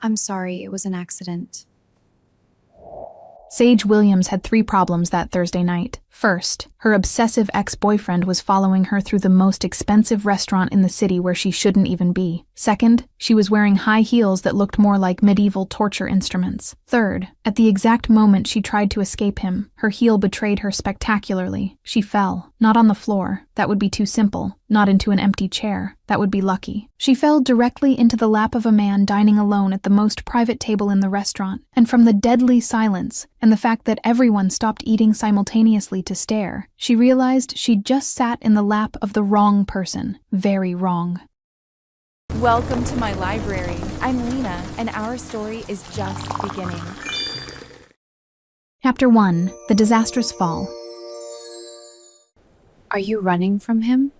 I'm sorry, it was an accident. Sage Williams had 3 problems that Thursday night. First, her obsessive ex-boyfriend was following her through the most expensive restaurant in the city where she shouldn't even be. Second, she was wearing high heels that looked more like medieval torture instruments. Third, at the exact moment she tried to escape him, her heel betrayed her spectacularly. She fell. Not on the floor. That would be too simple. Not into an empty chair. That would be lucky. She fell directly into the lap of a man dining alone at the most private table in the restaurant. And from the deadly silence, and the fact that everyone stopped eating simultaneously to stare, she realized she'd just sat in the lap of the wrong person. Very wrong. Welcome to my library. I'm Lena, and our story is just beginning. Chapter 1. The Disastrous Fall. Are you running from him?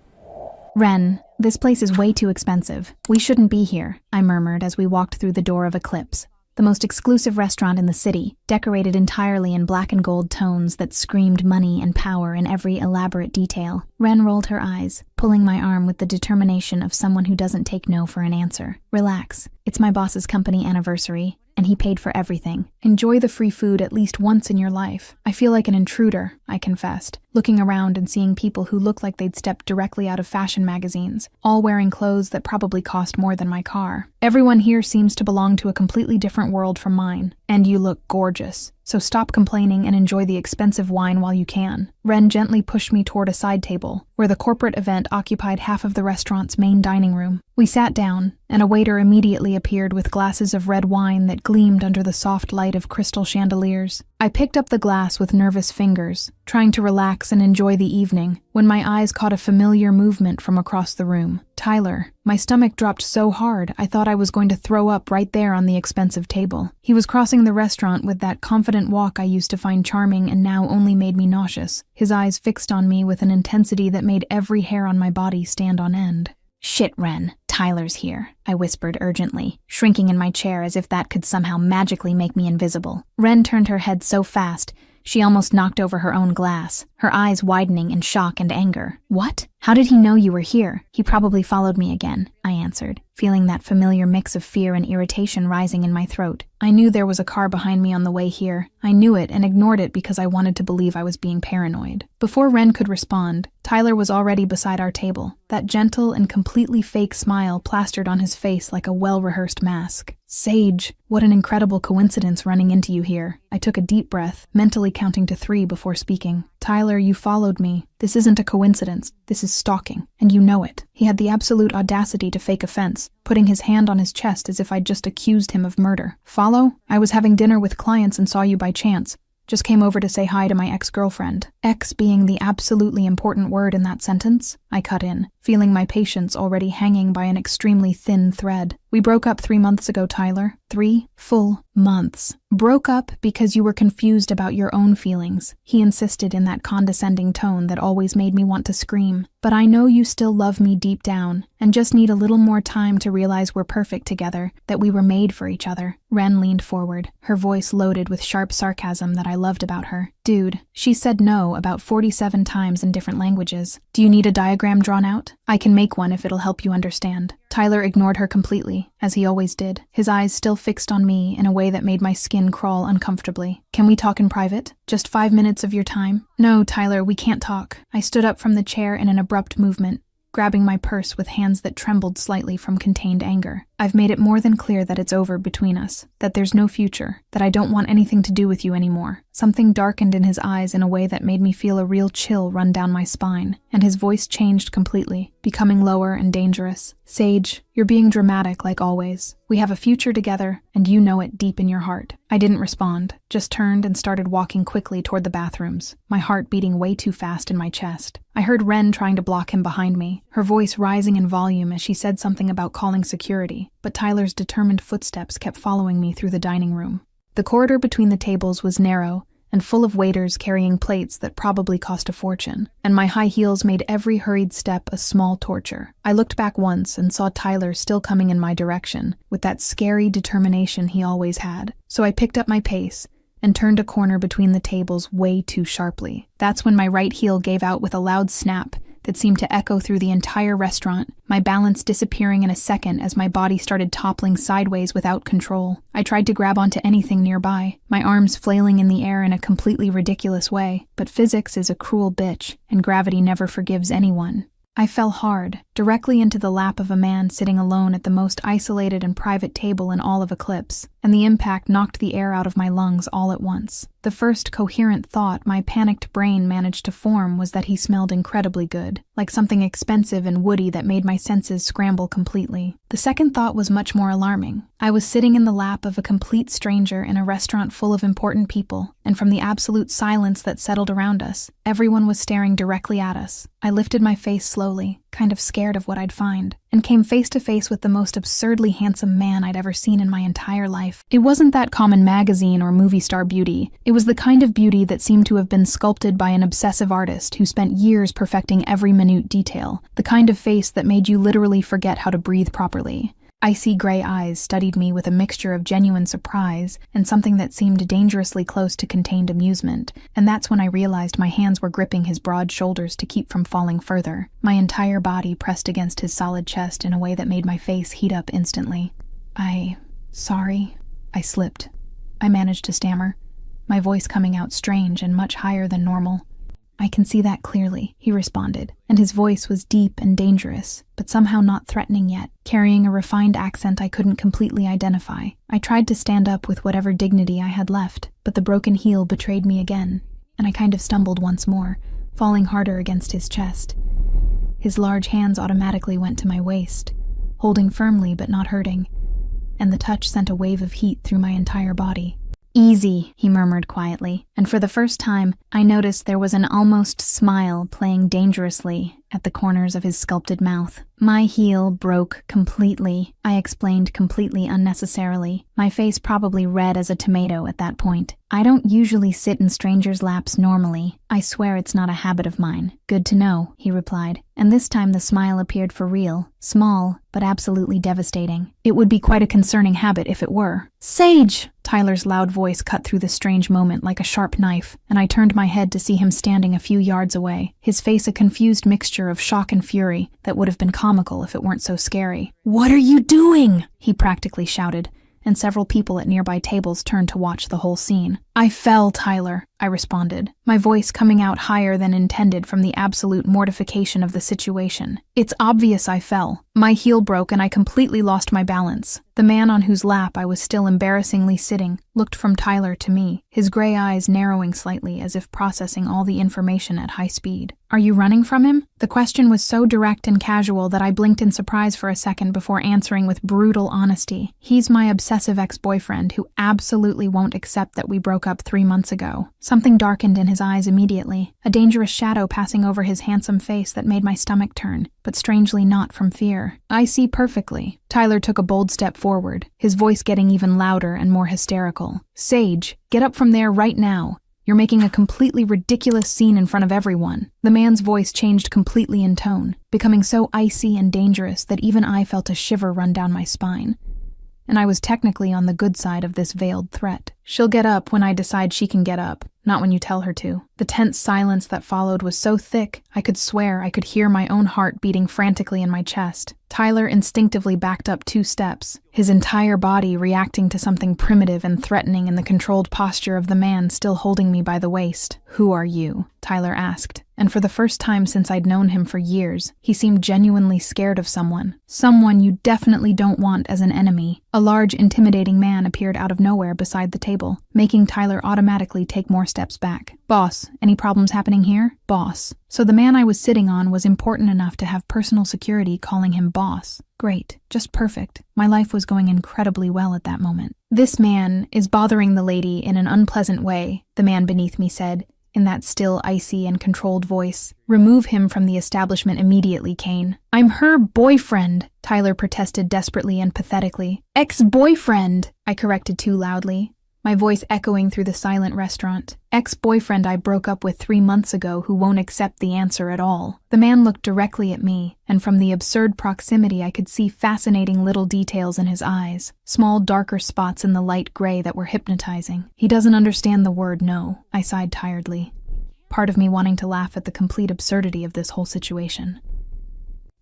Ren, this place is way too expensive. We shouldn't be here, I murmured as we walked through the door of Eclipse, the most exclusive restaurant in the city, decorated entirely in black and gold tones that screamed money and power in every elaborate detail. Ren rolled her eyes, pulling my arm with the determination of someone who doesn't take no for an answer. Relax. It's my boss's company anniversary, and he paid for everything. Enjoy the free food at least once in your life. I feel like an intruder, I confessed, looking around and seeing people who look like they'd stepped directly out of fashion magazines, all wearing clothes that probably cost more than my car. Everyone here seems to belong to a completely different world from mine, and you look gorgeous. So stop complaining and enjoy the expensive wine while you can. Ren gently pushed me toward a side table, where the corporate event occupied half of the restaurant's main dining room. We sat down, and a waiter immediately appeared with glasses of red wine that gleamed under the soft light of crystal chandeliers. I picked up the glass with nervous fingers, trying to relax and enjoy the evening, when my eyes caught a familiar movement from across the room. Tyler. My stomach dropped so hard I thought I was going to throw up right there on the expensive table. He was crossing the restaurant with that confident walk I used to find charming and now only made me nauseous, his eyes fixed on me with an intensity that made every hair on my body stand on end. Shit, Ren. Tyler's here, I whispered urgently, shrinking in my chair as if that could somehow magically make me invisible. Ren turned her head so fast, she almost knocked over her own glass, her eyes widening in shock and anger. What? How did he know you were here? He probably followed me again, I answered, feeling that familiar mix of fear and irritation rising in my throat. I knew there was a car behind me on the way here. I knew it and ignored it because I wanted to believe I was being paranoid. Before Ren could respond, Tyler was already beside our table, that gentle and completely fake smile plastered on his face like a well-rehearsed mask. Sage, what an incredible coincidence running into you here. I took a deep breath, mentally counting to 3 before speaking. Tyler, you followed me. This isn't a coincidence. This is stalking, and you know it. He had the absolute audacity to fake offense, putting his hand on his chest as if I'd just accused him of murder. Follow? I was having dinner with clients and saw you by chance. Just came over to say hi to my ex-girlfriend. Ex being the absolutely important word in that sentence, I cut in, feeling my patience already hanging by an extremely thin thread. We broke up 3 months ago, Tyler. 3 full months. Broke up because you were confused about your own feelings, he insisted in that condescending tone that always made me want to scream. But I know you still love me deep down, and just need a little more time to realize we're perfect together, that we were made for each other. Ren leaned forward, her voice loaded with sharp sarcasm that I loved about her. Dude, she said no about 47 times in different languages. Do you need a diagram drawn out? I can make one if it'll help you understand. Tyler ignored her completely, as he always did, his eyes still fixed on me in a way that made my skin crawl uncomfortably. Can we talk in private? Just 5 minutes of your time? No, Tyler, we can't talk. I stood up from the chair in an abrupt movement, grabbing my purse with hands that trembled slightly from contained anger. I've made it more than clear that it's over between us, that there's no future, that I don't want anything to do with you anymore. Something darkened in his eyes in a way that made me feel a real chill run down my spine, and his voice changed completely, becoming lower and dangerous. Sage, you're being dramatic like always. We have a future together, and you know it deep in your heart. I didn't respond, just turned and started walking quickly toward the bathrooms, my heart beating way too fast in my chest. I heard Ren trying to block him behind me, her voice rising in volume as she said something about calling security, but Tyler's determined footsteps kept following me through the dining room. The corridor between the tables was narrow and full of waiters carrying plates that probably cost a fortune, and my high heels made every hurried step a small torture. I looked back once and saw Tyler still coming in my direction, with that scary determination he always had. So I picked up my pace and turned a corner between the tables way too sharply. That's when my right heel gave out with a loud snap that seemed to echo through the entire restaurant, my balance disappearing in a second as my body started toppling sideways without control. I tried to grab onto anything nearby, my arms flailing in the air in a completely ridiculous way, but physics is a cruel bitch, and gravity never forgives anyone. I fell hard, directly into the lap of a man sitting alone at the most isolated and private table in all of Eclipse, and the impact knocked the air out of my lungs all at once. The first coherent thought my panicked brain managed to form was that he smelled incredibly good, like something expensive and woody that made my senses scramble completely. The second thought was much more alarming. I was sitting in the lap of a complete stranger in a restaurant full of important people, and from the absolute silence that settled around us, everyone was staring directly at us. I lifted my face slowly, kind of scared of what I'd find, and came face to face with the most absurdly handsome man I'd ever seen in my entire life. It wasn't that common magazine or movie star beauty. It was the kind of beauty that seemed to have been sculpted by an obsessive artist who spent years perfecting every minute detail, the kind of face that made you literally forget how to breathe properly. Icy gray eyes studied me with a mixture of genuine surprise and something that seemed dangerously close to contained amusement, and that's when I realized my hands were gripping his broad shoulders to keep from falling further. My entire body pressed against his solid chest in a way that made my face heat up instantly. Sorry, I slipped. I managed to stammer, my voice coming out strange and much higher than normal. I can see that clearly, he responded, and his voice was deep and dangerous, but somehow not threatening yet, carrying a refined accent I couldn't completely identify. I tried to stand up with whatever dignity I had left, but the broken heel betrayed me again, and I kind of stumbled once more, falling harder against his chest. His large hands automatically went to my waist, holding firmly but not hurting, and the touch sent a wave of heat through my entire body. "Easy," he murmured quietly, and for the first time, I noticed there was an almost smile playing dangerously at the corners of his sculpted mouth. "My heel broke completely," I explained completely unnecessarily, my face probably red as a tomato at that point. "I don't usually sit in strangers' laps normally. I swear it's not a habit of mine." "Good to know," he replied, and this time the smile appeared for real, small, but absolutely devastating. "It would be quite a concerning habit if it were." "Sage!" Tyler's loud voice cut through the strange moment like a sharp knife, and I turned my head to see him standing a few yards away, his face a confused mixture of shock and fury that would have been comical if it weren't so scary. "What are you doing?" he practically shouted, and several people at nearby tables turned to watch the whole scene. "I fell, Tyler," I responded, my voice coming out higher than intended from the absolute mortification of the situation. "It's obvious I fell. My heel broke and I completely lost my balance." The man on whose lap I was still embarrassingly sitting looked from Tyler to me, his gray eyes narrowing slightly as if processing all the information at high speed. "Are you running from him?" The question was so direct and casual that I blinked in surprise for a second before answering with brutal honesty. "He's my obsessive ex-boyfriend who absolutely won't accept that we broke up 3 months ago." Something darkened in his eyes immediately, a dangerous shadow passing over his handsome face that made my stomach turn, but strangely not from fear. "I see perfectly." Tyler took a bold step forward, his voice getting even louder and more hysterical. "Sage, get up from there right now. You're making a completely ridiculous scene in front of everyone." The man's voice changed completely in tone, becoming so icy and dangerous that even I felt a shiver run down my spine. And I was technically on the good side of this veiled threat. "She'll get up when I decide she can get up, not when you tell her to." The tense silence that followed was so thick, I could swear I could hear my own heart beating frantically in my chest. Tyler instinctively backed up 2 steps, his entire body reacting to something primitive and threatening in the controlled posture of the man still holding me by the waist. "Who are you?" Tyler asked, and for the first time since I'd known him for years, he seemed genuinely scared of someone. "Someone you definitely don't want as an enemy." A large, intimidating man appeared out of nowhere beside the table, making Tyler automatically take more steps back. "Boss, any problems happening here?" "Boss." So the man I was sitting on was important enough to have personal security calling him boss. Great, just perfect. My life was going incredibly well at that moment. "This man is bothering the lady in an unpleasant way," the man beneath me said, in that still, icy, and controlled voice. "Remove him from the establishment immediately, Kane." "I'm her boyfriend," Tyler protested desperately and pathetically. "Ex-boyfriend," I corrected too loudly, my voice echoing through the silent restaurant. "Ex-boyfriend I broke up with 3 months ago who won't accept the answer at all." The man looked directly at me, and from the absurd proximity I could see fascinating little details in his eyes, small darker spots in the light gray that were hypnotizing. "He doesn't understand the word no," I sighed tiredly. part of me wanting to laugh at the complete absurdity of this whole situation.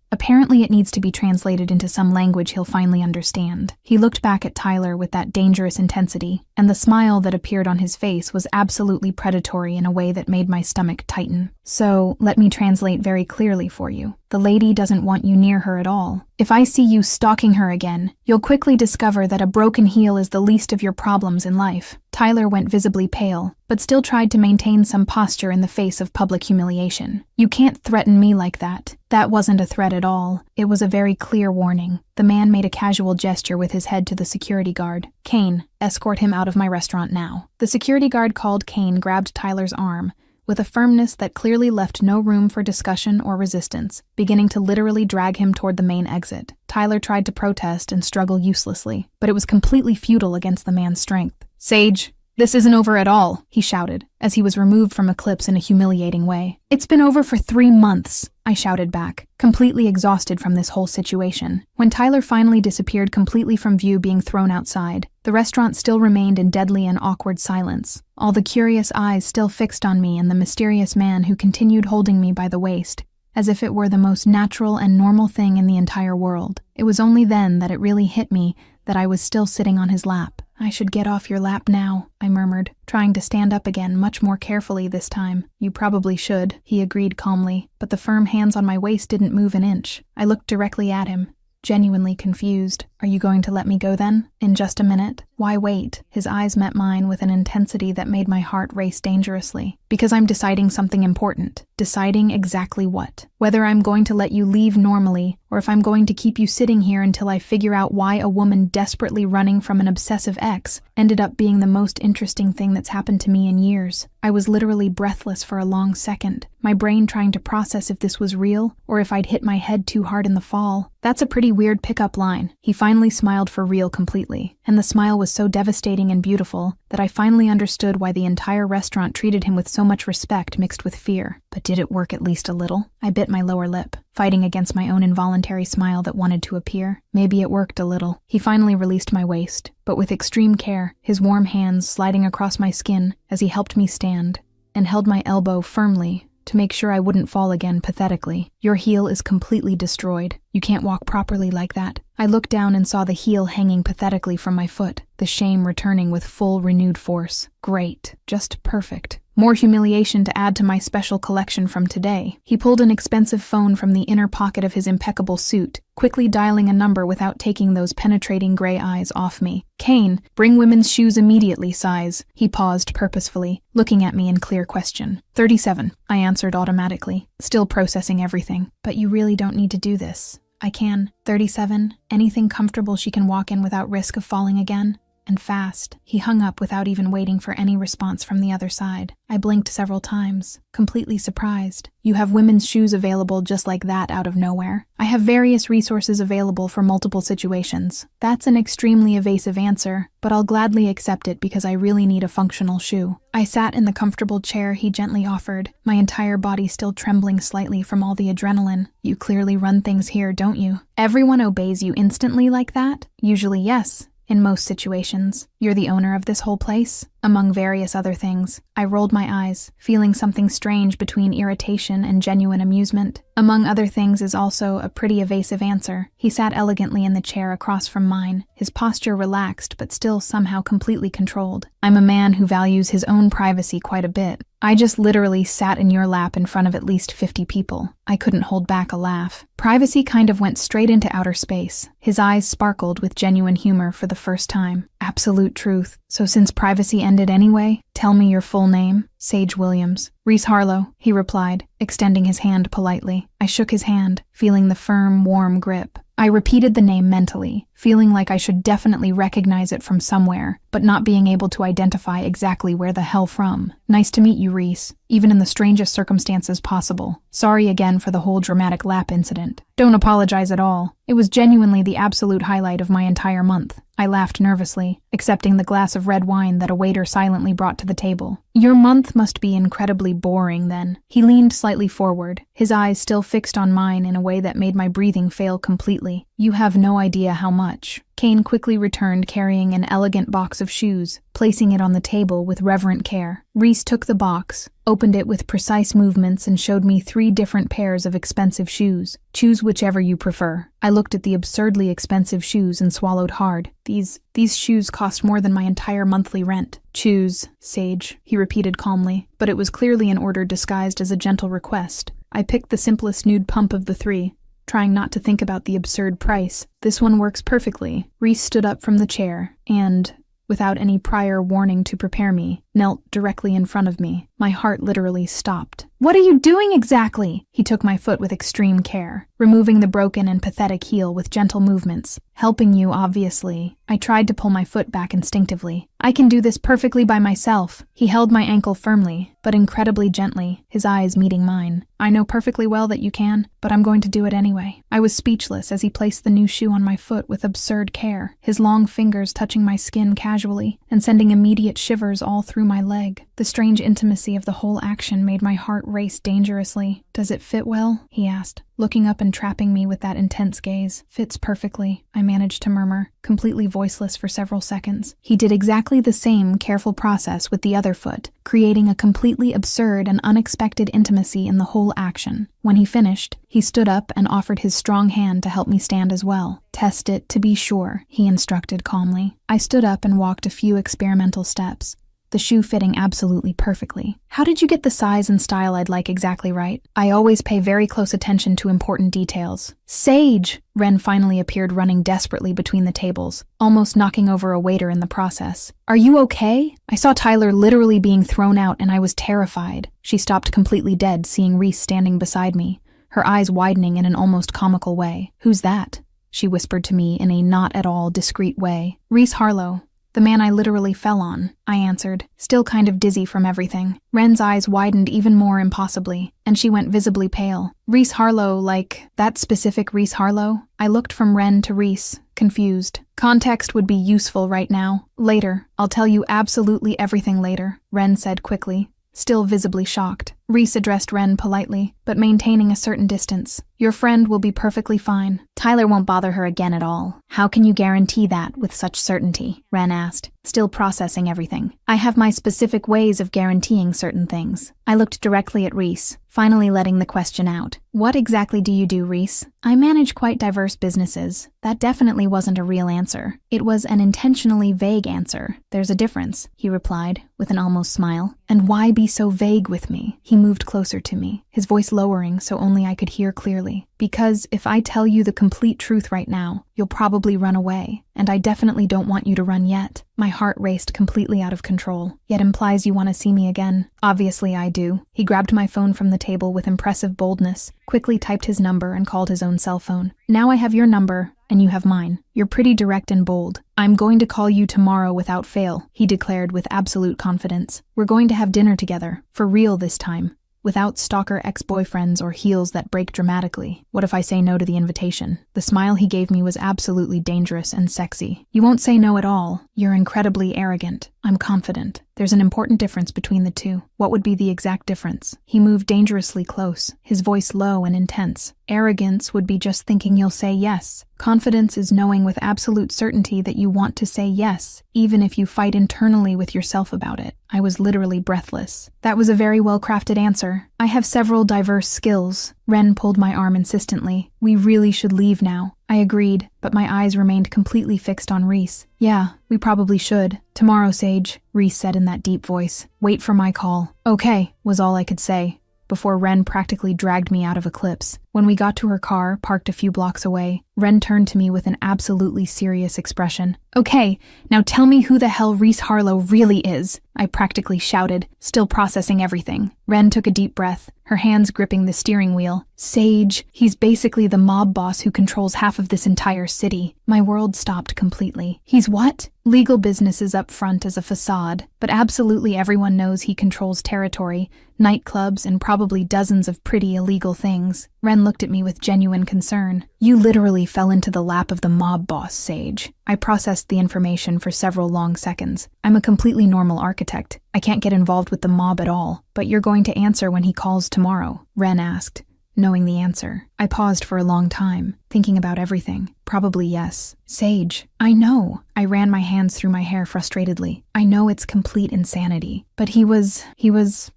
Apparently it needs to be translated into some language he'll finally understand. He looked back at Tyler with that dangerous intensity, and the smile that appeared on his face was absolutely predatory in a way that made my stomach tighten. So, let me translate very clearly for you. The lady doesn't want you near her at all. If I see you stalking her again, you'll quickly discover that a broken heel is the least of your problems in life. Tyler went visibly pale, but still tried to maintain some posture in the face of public humiliation. You can't threaten me like that. That wasn't a threat at all. It was a very clear warning. The man made a casual gesture with his head to the security guard. Kane, escort him out of my restaurant now. The security guard called Kane grabbed Tyler's arm, with a firmness that clearly left no room for discussion or resistance, beginning to literally drag him toward the main exit. Tyler tried to protest and struggle uselessly, but it was completely futile against the man's strength. "Sage, this isn't over at all," he shouted, as he was removed from Eclipse in a humiliating way. "It's been over for 3 months," I shouted back, completely exhausted from this whole situation. When Tyler finally disappeared completely from view, being thrown outside, the restaurant still remained in deadly and awkward silence, all the curious eyes still fixed on me and the mysterious man who continued holding me by the waist, as if it were the most natural and normal thing in the entire world. It was only then that it really hit me that I was still sitting on his lap. "I should get off your lap now," I murmured, trying to stand up again much more carefully this time. "You probably should," he agreed calmly, but the firm hands on my waist didn't move an inch. I looked directly at him, genuinely confused. "Are you going to let me go then? In just a minute? Why wait?" His eyes met mine with an intensity that made my heart race dangerously. "Because I'm deciding something important. Deciding exactly what. Whether I'm going to let you leave normally, or if I'm going to keep you sitting here until I figure out why a woman desperately running from an obsessive ex ended up being the most interesting thing that's happened to me in years." I was literally breathless for a long second, my brain trying to process if this was real, or if I'd hit my head too hard in the fall. "That's a pretty weird pickup line." He finally smiled for real completely, and the smile was so devastating and beautiful that I finally understood why the entire restaurant treated him with so much respect mixed with fear. But did it work at least a little? I bit my lower lip, fighting against my own involuntary smile that wanted to appear. Maybe it worked a little. He finally released my waist, but with extreme care, his warm hands sliding across my skin as he helped me stand, and held my elbow firmly to make sure I wouldn't fall again pathetically. "Your heel is completely destroyed. You can't walk properly like that." I looked down and saw the heel hanging pathetically from my foot, the shame returning with full renewed force. Great. Just perfect. More humiliation to add to my special collection from today. He pulled an expensive phone from the inner pocket of his impeccable suit, quickly dialing a number without taking those penetrating gray eyes off me. "Kane, bring women's shoes immediately, size." He paused purposefully, looking at me in clear question. 37, I answered automatically, still processing everything. "But you really don't need to do this." "I can." 37, anything comfortable she can walk in without risk of falling again. And fast. He hung up without even waiting for any response from the other side. I blinked several times, completely surprised. "You have women's shoes available just like that out of nowhere?" "I have various resources available for multiple situations." That's an extremely evasive answer, but I'll gladly accept it because I really need a functional shoe. I sat in the comfortable chair he gently offered, my entire body still trembling slightly from all the adrenaline. "You clearly run things here, don't you? Everyone obeys you instantly like that?" "Usually, yes. In most situations. You're the owner of this whole place?" Among various other things. I rolled my eyes, feeling something strange between irritation and genuine amusement. "Among other things" is also a pretty evasive answer. He sat elegantly in the chair across from mine, his posture relaxed but still somehow completely controlled. "I'm a man who values his own privacy quite a bit. I just literally sat in your lap in front of at least 50 people. I couldn't hold back a laugh. Privacy kind of went straight into outer space. His eyes sparkled with genuine humor for the first time. "Absolute truth. So since privacy ended anyway, tell me your full name." "Sage Williams." "Reese Harlow," he replied, extending his hand politely. I shook his hand, feeling the firm, warm grip. I repeated the name mentally, feeling like I should definitely recognize it from somewhere, but not being able to identify exactly where the hell from. "Nice to meet you, Reese, even in the strangest circumstances possible. Sorry again for the whole dramatic lap incident." "Don't apologize at all. It was genuinely the absolute highlight of my entire month." I laughed nervously, accepting the glass of red wine that a waiter silently brought to the table. "Your month must be incredibly boring, then." He leaned slightly forward, his eyes still fixed on mine in a way that made my breathing fail completely. "You have no idea how much." much. Kane quickly returned carrying an elegant box of shoes, placing it on the table with reverent care. Reese took the box, opened it with precise movements, and showed me 3 different pairs of expensive shoes. Choose whichever you prefer. I looked at the absurdly expensive shoes and swallowed hard. These shoes cost more than my entire monthly rent. Choose, Sage, he repeated calmly, but it was clearly an order disguised as a gentle request. I picked the simplest nude pump of the 3, trying not to think about the absurd price. This one works perfectly. Reese stood up from the chair and, without any prior warning to prepare me, knelt directly in front of me. My heart literally stopped. "What are you doing exactly?" He took my foot with extreme care, removing the broken and pathetic heel with gentle movements. "Helping you, obviously." I tried to pull my foot back instinctively. "I can do this perfectly by myself." He held my ankle firmly, but incredibly gently, his eyes meeting mine. "I know perfectly well that you can, but I'm going to do it anyway." I was speechless as he placed the new shoe on my foot with absurd care, his long fingers touching my skin casually and sending immediate shivers all through my leg. The strange intimacy of the whole action made my heart race dangerously. "Does it fit well?" he asked, looking up and trapping me with that intense gaze. "Fits perfectly," I managed to murmur, completely voiceless for several seconds. He did exactly the same careful process with the other foot, creating a completely absurd and unexpected intimacy in the whole action. When he finished, he stood up and offered his strong hand to help me stand as well. "Test it to be sure," he instructed calmly. I stood up and walked a few experimental steps, the shoe fitting absolutely perfectly. "How did you get the size and style I'd like exactly right?" "I always pay very close attention to important details." "Sage!" Ren finally appeared, running desperately between the tables, almost knocking over a waiter in the process. "Are you okay?" I saw Tyler literally being thrown out and I was terrified. She stopped completely dead, seeing Reese standing beside me, her eyes widening in an almost comical way. "Who's that?" she whispered to me in a not at all discreet way. "Reese Harlow. The man I literally fell on," I answered, still kind of dizzy from everything. Ren's eyes widened even more impossibly, and she went visibly pale. "Reese Harlow, like that specific Reese Harlow?" I looked from Ren to Reese, confused. "Context would be useful right now. Later. I'll tell you absolutely everything later," Ren said quickly, still visibly shocked. Reese addressed Ren politely, but maintaining a certain distance. "Your friend will be perfectly fine. Tyler won't bother her again at all." "How can you guarantee that with such certainty?" Ren asked, still processing everything. "I have my specific ways of guaranteeing certain things." I looked directly at Reese, finally letting the question out. "What exactly do you do, Reese?" "I manage quite diverse businesses." That definitely wasn't a real answer. It was an intentionally vague answer. "There's a difference," he replied, with an almost smile. "And why be so vague with me?" He moved closer to me, his voice lowering so only I could hear clearly. "Because if I tell you the complete truth right now, you'll probably run away, and I definitely don't want you to run yet." My heart raced completely out of control. "Yet implies you want to see me again." "Obviously I do." He grabbed my phone from the table with impressive boldness, quickly typed his number and called his own cell phone. "Now I have your number, and you have mine. You're pretty direct and bold. I'm going to call you tomorrow without fail," he declared with absolute confidence. "We're going to have dinner together, for real this time. Without stalker ex-boyfriends or heels that break dramatically. What if I say no to the invitation?" The smile he gave me was absolutely dangerous and sexy. "You won't say no at all. You're incredibly arrogant." "I'm confident." "There's an important difference between the two." "What would be the exact difference?" He moved dangerously close, his voice low and intense. "Arrogance would be just thinking you'll say yes. Confidence is knowing with absolute certainty that you want to say yes, even if you fight internally with yourself about it." I was literally breathless. "That was a very well-crafted answer. I have several diverse skills." Ren pulled my arm insistently. "We really should leave now." I agreed, but my eyes remained completely fixed on Reese. "Yeah, we probably should. Tomorrow, Sage," Reese said in that deep voice. "Wait for my call." "Okay," was all I could say, before Ren practically dragged me out of Eclipse. When we got to her car, parked a few blocks away, Ren turned to me with an absolutely serious expression. "Okay, now tell me who the hell Reese Harlow really is," I practically shouted, still processing everything. Ren took a deep breath, her hands gripping the steering wheel. "Sage, he's basically the mob boss who controls half of this entire city." My world stopped completely. "He's what?" "Legal businesses up front as a facade, but absolutely everyone knows he controls territory, nightclubs, and probably dozens of pretty illegal things." Ren looked at me with genuine concern. "You literally fell into the lap of the mob boss, Sage." I processed the information for several long seconds. "I'm a completely normal architect. I can't get involved with the mob at all." "But you're going to answer when he calls tomorrow?" Ren asked, knowing the answer. I paused for a long time, thinking about everything. Probably yes. Sage. I know. I ran my hands through my hair frustratedly. I know it's complete insanity. But he was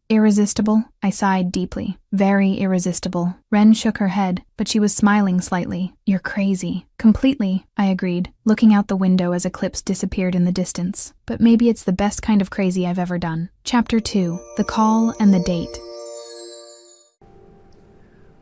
irresistible. I sighed deeply. Very irresistible. Ren shook her head, but she was smiling slightly. You're crazy. Completely, I agreed, looking out the window as Eclipse disappeared in the distance. But maybe it's the best kind of crazy I've ever done. Chapter 2. The Call and the Date.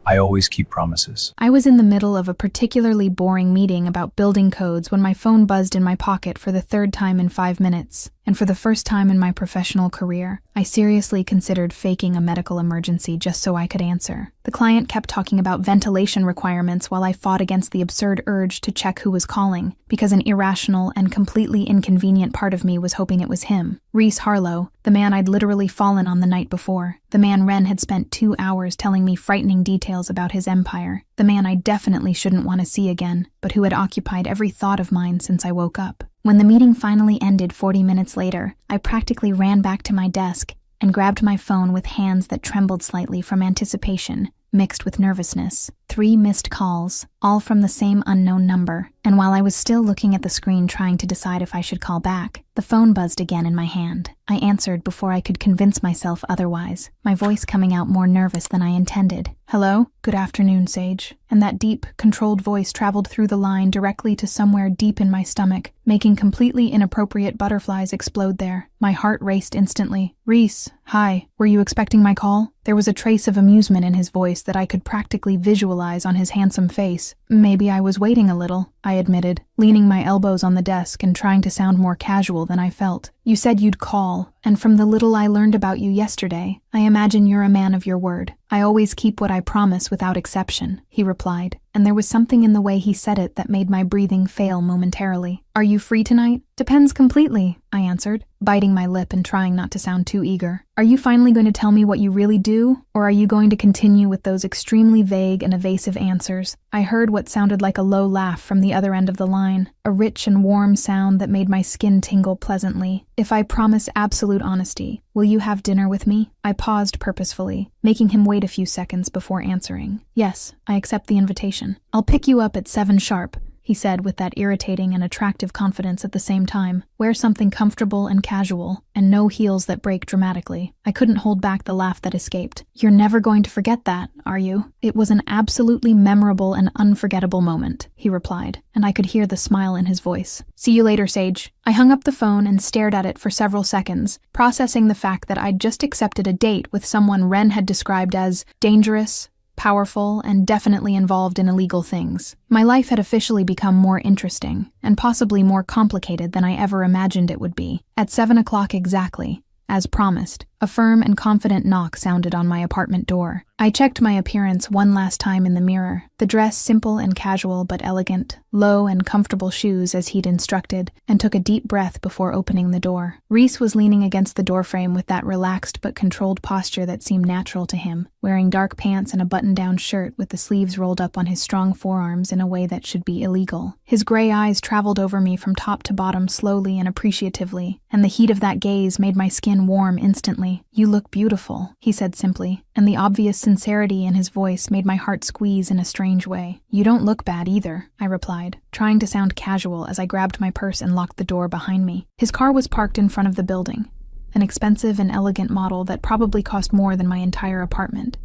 I always keep promises. I was in the middle of a particularly boring meeting about building codes when my phone buzzed in my pocket for the third time in 5 minutes. And for the first time in my professional career, I seriously considered faking a medical emergency just so I could answer. The client kept talking about ventilation requirements while I fought against the absurd urge to check who was calling, because an irrational and completely inconvenient part of me was hoping it was him. Reese Harlow, the man I'd literally fallen on the night before. The man Ren had spent 2 hours telling me frightening details about his empire. The man I definitely shouldn't want to see again, but who had occupied every thought of mine since I woke up. When the meeting finally ended 40 minutes later, I practically ran back to my desk and grabbed my phone with hands that trembled slightly from anticipation, mixed with nervousness. 3 missed calls, all from the same unknown number, and while I was still looking at the screen trying to decide if I should call back, the phone buzzed again in my hand. I answered before I could convince myself otherwise, my voice coming out more nervous than I intended. Hello? Good afternoon, Sage. And that deep, controlled voice traveled through the line directly to somewhere deep in my stomach, making completely inappropriate butterflies explode there. My heart raced instantly. Reese, hi. Were you expecting my call? There was a trace of amusement in his voice that I could practically visualize on his handsome face. Maybe I was waiting a little, I admitted, leaning my elbows on the desk and trying to sound more casual than I felt. You said you'd call, and from the little I learned about you yesterday, I imagine you're a man of your word. I always keep what I promise without exception, he replied, and there was something in the way he said it that made my breathing fail momentarily. Are you free tonight? Depends completely, I answered, biting my lip and trying not to sound too eager. Are you finally going to tell me what you really do, or are you going to continue with those extremely vague and evasive answers? I heard what sounded like a low laugh from the other end of the line, a rich and warm sound that made my skin tingle pleasantly. If I promise absolute honesty, will you have dinner with me? I paused purposefully, making him wait a few seconds before answering. Yes, I accept the invitation. I'll pick you up at 7 sharp, he said with that irritating and attractive confidence at the same time. Wear something comfortable and casual, and no heels that break dramatically. I couldn't hold back the laugh that escaped. You're never going to forget that, are you? It was an absolutely memorable and unforgettable moment, he replied, and I could hear the smile in his voice. See you later, Sage. I hung up the phone and stared at it for several seconds, processing the fact that I'd just accepted a date with someone Ren had described as dangerous, powerful, and definitely involved in illegal things. My life had officially become more interesting, and possibly more complicated than I ever imagined it would be. At 7 o'clock exactly, as promised, a firm and confident knock sounded on my apartment door. I checked my appearance one last time in the mirror, the dress simple and casual but elegant, low and comfortable shoes as he'd instructed, and took a deep breath before opening the door. Reese was leaning against the doorframe with that relaxed but controlled posture that seemed natural to him, wearing dark pants and a button-down shirt with the sleeves rolled up on his strong forearms in a way that should be illegal. His gray eyes traveled over me from top to bottom slowly and appreciatively, and the heat of that gaze made my skin warm instantly. You look beautiful, he said simply, and the obvious sincerity in his voice made my heart squeeze in a strange way. You don't look bad either, I replied, trying to sound casual as I grabbed my purse and locked the door behind me. His car was parked in front of the building, an expensive and elegant model that probably cost more than my entire apartment.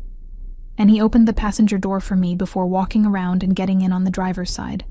And he opened the passenger door for me before walking around and getting in on the driver's side.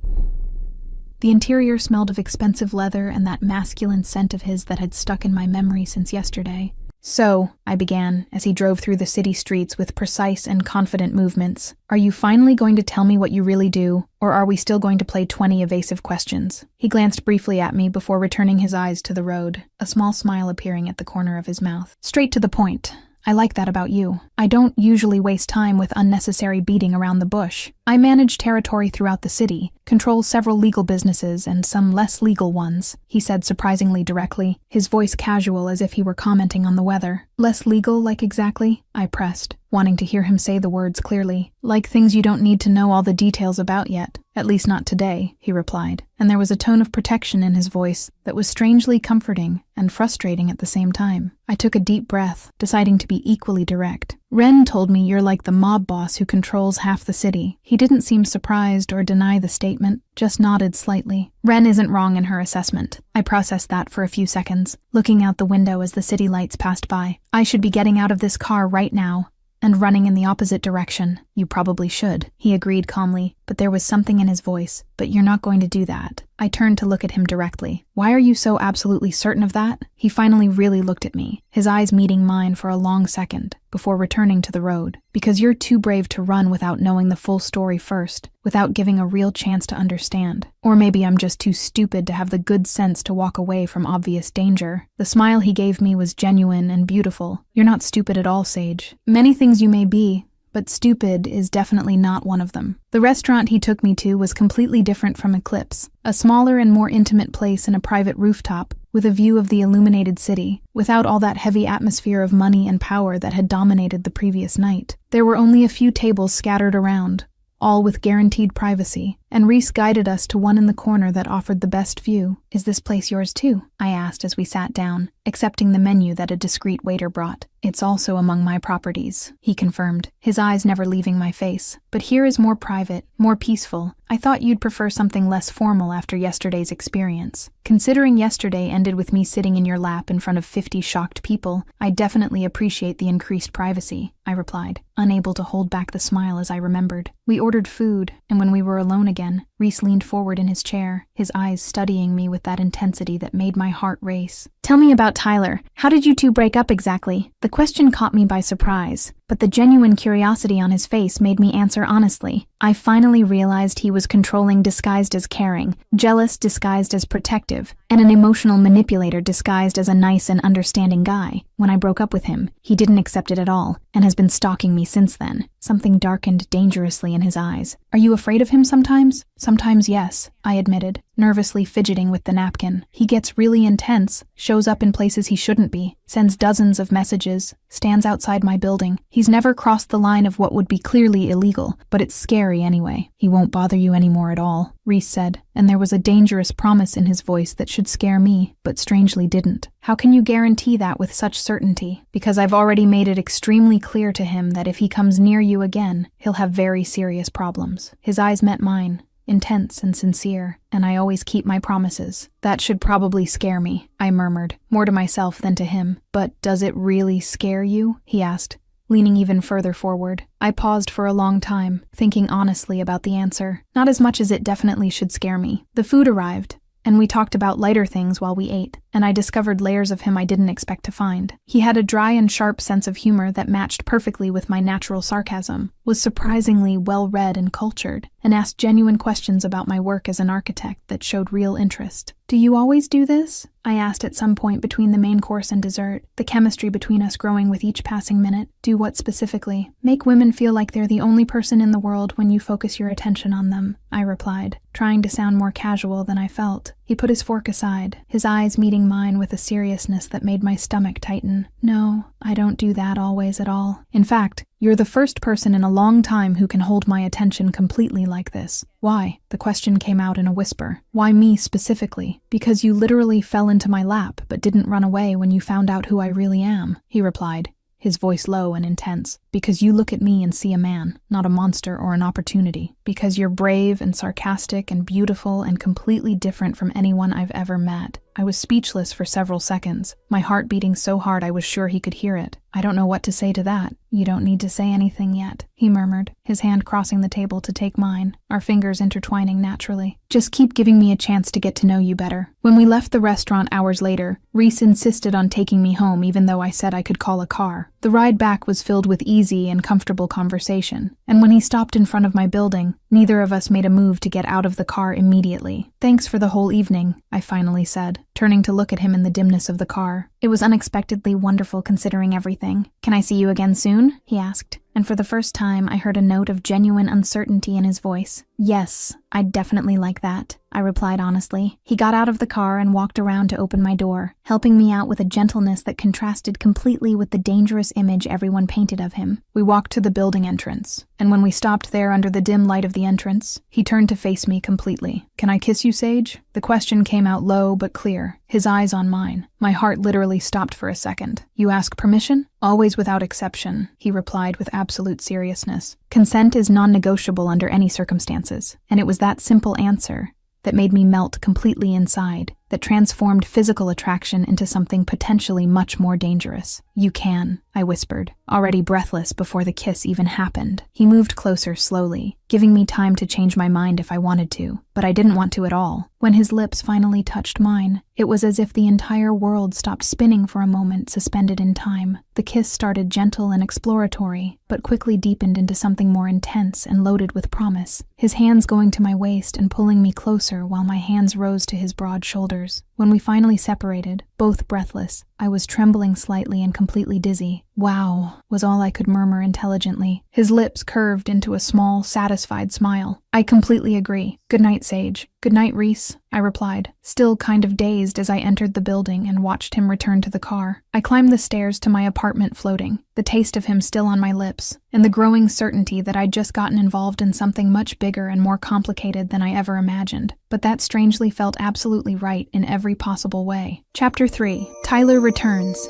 The interior smelled of expensive leather and that masculine scent of his that had stuck in my memory since yesterday. So, I began, as he drove through the city streets with precise and confident movements, are you finally going to tell me what you really do, or are we still going to play 20 evasive questions? He glanced briefly at me before returning his eyes to the road, a small smile appearing at the corner of his mouth. Straight to the point. I like that about you. I don't usually waste time with unnecessary beating around the bush. I manage territory throughout the city, control several legal businesses and some less legal ones, he said surprisingly directly, his voice casual as if he were commenting on the weather. Less legal, like exactly? I pressed, wanting to hear him say the words clearly. Like things you don't need to know all the details about yet. At least not today, he replied, and there was a tone of protection in his voice that was strangely comforting and frustrating at the same time. I took a deep breath, deciding to be equally direct. Ren told me you're like the mob boss who controls half the city. He didn't seem surprised or deny the statement, just nodded slightly. Ren isn't wrong in her assessment. I processed that for a few seconds, looking out the window as the city lights passed by. I should be getting out of this car right now and running in the opposite direction. You probably should, he agreed calmly, but there was something in his voice. But you're not going to do that. I turned to look at him directly. Why are you so absolutely certain of that? He finally really looked at me, his eyes meeting mine for a long second, before returning to the road. Because you're too brave to run without knowing the full story first, without giving a real chance to understand. Or maybe I'm just too stupid to have the good sense to walk away from obvious danger. The smile he gave me was genuine and beautiful. You're not stupid at all, Sage. Many things you may be, but stupid is definitely not one of them. The restaurant he took me to was completely different from Eclipse, a smaller and more intimate place in a private rooftop, with a view of the illuminated city, without all that heavy atmosphere of money and power that had dominated the previous night. There were only a few tables scattered around, all with guaranteed privacy, and Reese guided us to one in the corner that offered the best view. Is this place yours too? I asked as we sat down, accepting the menu that a discreet waiter brought. It's also among my properties, he confirmed, his eyes never leaving my face. But here is more private, more peaceful. I thought you'd prefer something less formal after yesterday's experience. Considering yesterday ended with me sitting in your lap in front of 50 shocked people, I definitely appreciate the increased privacy, I replied, unable to hold back the smile as I remembered. We ordered food, and when we were alone again, Reese leaned forward in his chair, his eyes studying me with that intensity that made my heart race. Tell me about Tyler. How did you two break up exactly? The question caught me by surprise, but the genuine curiosity on his face made me answer honestly. I finally realized he was controlling disguised as caring, jealous disguised as protective, and an emotional manipulator disguised as a nice and understanding guy. When I broke up with him, he didn't accept it at all, and has been stalking me since then. Something darkened dangerously in his eyes. Are you afraid of him sometimes? Sometimes yes, I admitted, nervously fidgeting with the napkin. He gets really intense, shows up in places he shouldn't be, sends dozens of messages, stands outside my building. He's never crossed the line of what would be clearly illegal, but it's scary anyway. He won't bother you anymore at all, Reese said, and there was a dangerous promise in his voice that should scare me, but strangely didn't. How can you guarantee that with such certainty? Because I've already made it extremely clear to him that if he comes near you again, he'll have very serious problems. His eyes met mine, intense and sincere, and I always keep my promises. That should probably scare me, I murmured, more to myself than to him. But does it really scare you? He asked, leaning even further forward. I paused for a long time, thinking honestly about the answer. Not as much as it definitely should scare me. The food arrived, and we talked about lighter things while we ate, and I discovered layers of him I didn't expect to find. He had a dry and sharp sense of humor that matched perfectly with my natural sarcasm, was surprisingly well-read and cultured, and asked genuine questions about my work as an architect that showed real interest. Do you always do this? I asked at some point between the main course and dessert, the chemistry between us growing with each passing minute. Do what specifically? Make women feel like they're the only person in the world when you focus your attention on them, I replied, trying to sound more casual than I felt. He put his fork aside, his eyes meeting mine with a seriousness that made my stomach tighten. No, I don't do that always at all. In fact, you're the first person in a long time who can hold my attention completely like this. Why? The question came out in a whisper. Why me specifically? Because you literally fell into my lap but didn't run away when you found out who I really am, he replied, his voice low and intense. Because you look at me and see a man, not a monster or an opportunity. Because you're brave and sarcastic and beautiful and completely different from anyone I've ever met. I was speechless for several seconds, my heart beating so hard I was sure he could hear it. I don't know what to say to that. You don't need to say anything yet, he murmured, his hand crossing the table to take mine, our fingers intertwining naturally. Just keep giving me a chance to get to know you better. When we left the restaurant hours later, Reese insisted on taking me home even though I said I could call a car. The ride back was filled with easy and comfortable conversation, and when he stopped in front of my building, neither of us made a move to get out of the car immediately. Thanks for the whole evening, I finally said, turning to look at him in the dimness of the car. It was unexpectedly wonderful considering everything. Can I see you again soon? He asked, and for the first time I heard a note of genuine uncertainty in his voice. Yes, I'd definitely like that, I replied honestly. He got out of the car and walked around to open my door, helping me out with a gentleness that contrasted completely with the dangerous image everyone painted of him. We walked to the building entrance, and when we stopped there under the dim light of the entrance, he turned to face me completely. Can I kiss you, Sage? The question came out low but clear, his eyes on mine. My heart literally stopped for a second. You ask permission? Always without exception, he replied with absolute seriousness. Consent is non-negotiable under any circumstances, and it was that simple answer that made me melt completely inside, that transformed physical attraction into something potentially much more dangerous. You can, I whispered, already breathless before the kiss even happened. He moved closer slowly, giving me time to change my mind if I wanted to, but I didn't want to at all. When his lips finally touched mine, it was as if the entire world stopped spinning for a moment, suspended in time. The kiss started gentle and exploratory, but quickly deepened into something more intense and loaded with promise, his hands going to my waist and pulling me closer while my hands rose to his broad shoulders. When we finally separated, both breathless, I was trembling slightly and completely dizzy. "Wow," was all I could murmur intelligently. His lips curved into a small, satisfied smile. "I completely agree. Good night, Sage." "Good night, Reese," I replied, still kind of dazed as I entered the building and watched him return to the car. I climbed the stairs to my apartment floating, the taste of him still on my lips, and the growing certainty that I'd just gotten involved in something much bigger and more complicated than I ever imagined. But that strangely felt absolutely right in every possible way. Chapter 3. Tyler returns.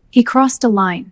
He crossed a line.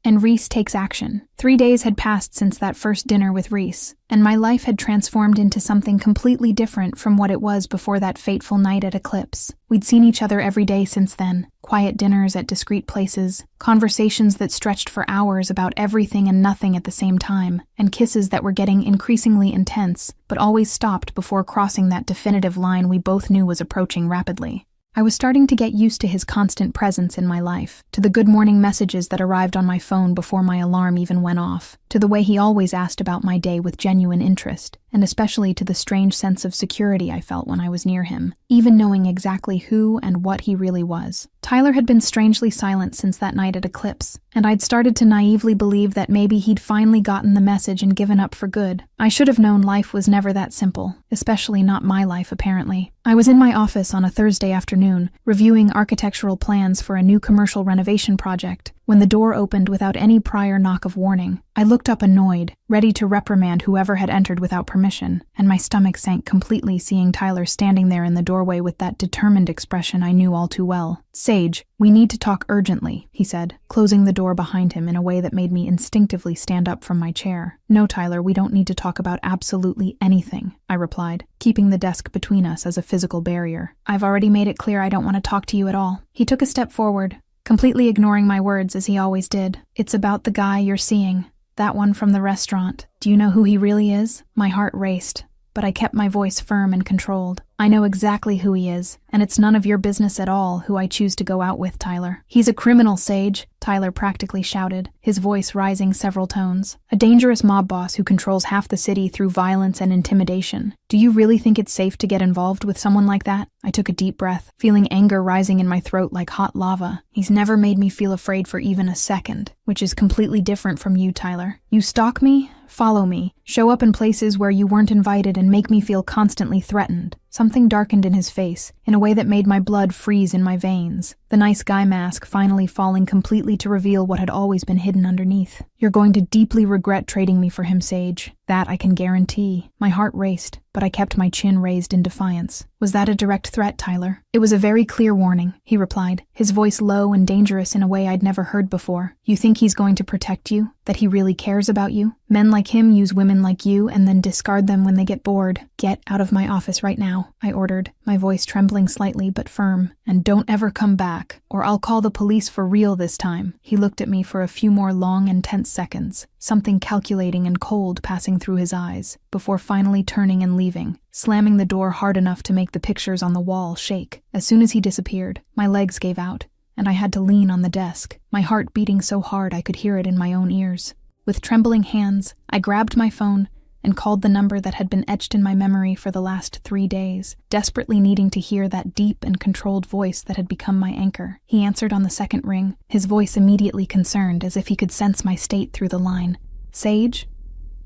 And Reese takes action. 3 days had passed since that first dinner with Reese, and my life had transformed into something completely different from what it was before that fateful night at Eclipse. We'd seen each other every day since then, quiet dinners at discreet places, conversations that stretched for hours about everything and nothing at the same time, and kisses that were getting increasingly intense, but always stopped before crossing that definitive line we both knew was approaching rapidly. I was starting to get used to his constant presence in my life, to the good morning messages that arrived on my phone before my alarm even went off, to the way he always asked about my day with genuine interest, and especially to the strange sense of security I felt when I was near him, even knowing exactly who and what he really was. Tyler had been strangely silent since that night at Eclipse, and I'd started to naively believe that maybe he'd finally gotten the message and given up for good. I should have known life was never that simple, especially not my life apparently. I was in my office on a Thursday afternoon, reviewing architectural plans for a new commercial renovation project, when the door opened without any prior knock of warning. I looked up annoyed, ready to reprimand whoever had entered without permission, and my stomach sank completely seeing Tyler standing there in the doorway with that determined expression I knew all too well. "Sage, we need to talk urgently," he said, closing the door behind him in a way that made me instinctively stand up from my chair. "No, Tyler, we don't need to talk about absolutely anything," I replied, keeping the desk between us as a physical barrier. "I've already made it clear I don't want to talk to you at all." He took a step forward, completely ignoring my words as he always did. "It's about the guy you're seeing. That one from the restaurant. Do you know who he really is?" My heart raced, but I kept my voice firm and controlled. "I know exactly who he is, and it's none of your business at all who I choose to go out with, Tyler. He's a criminal, Sage," Tyler practically shouted, his voice rising several tones. "A dangerous mob boss who controls half the city through violence and intimidation. Do you really think it's safe to get involved with someone like that?" I took a deep breath, feeling anger rising in my throat like hot lava. "He's never made me feel afraid for even a second, which is completely different from you, Tyler. You stalk me, follow me, show up in places where you weren't invited and make me feel constantly threatened." Something darkened in his face, in a way that made my blood freeze in my veins, the nice guy mask finally falling completely to reveal what had always been hidden underneath. "You're going to deeply regret trading me for him, Sage. That I can guarantee." My heart raced, but I kept my chin raised in defiance. "Was that a direct threat, Tyler?" "It was a very clear warning," he replied, his voice low and dangerous in a way I'd never heard before. "You think he's going to protect you? That he really cares about you? Men like him use women like you and then discard them when they get bored. Get out of my office right now," I ordered, my voice trembling slightly but firm. "And don't ever come back, or I'll call the police for real this time." He looked at me for a few more long and tense seconds, something calculating and cold passing through his eyes, before finally turning and leaving, slamming the door hard enough to make the pictures on the wall shake. As soon as he disappeared, my legs gave out, and I had to lean on the desk, my heart beating so hard I could hear it in my own ears. With trembling hands, I grabbed my phone and called the number that had been etched in my memory for the last 3 days, desperately needing to hear that deep and controlled voice that had become my anchor. He answered on the second ring, his voice immediately concerned, as if he could sense my state through the line. "Sage?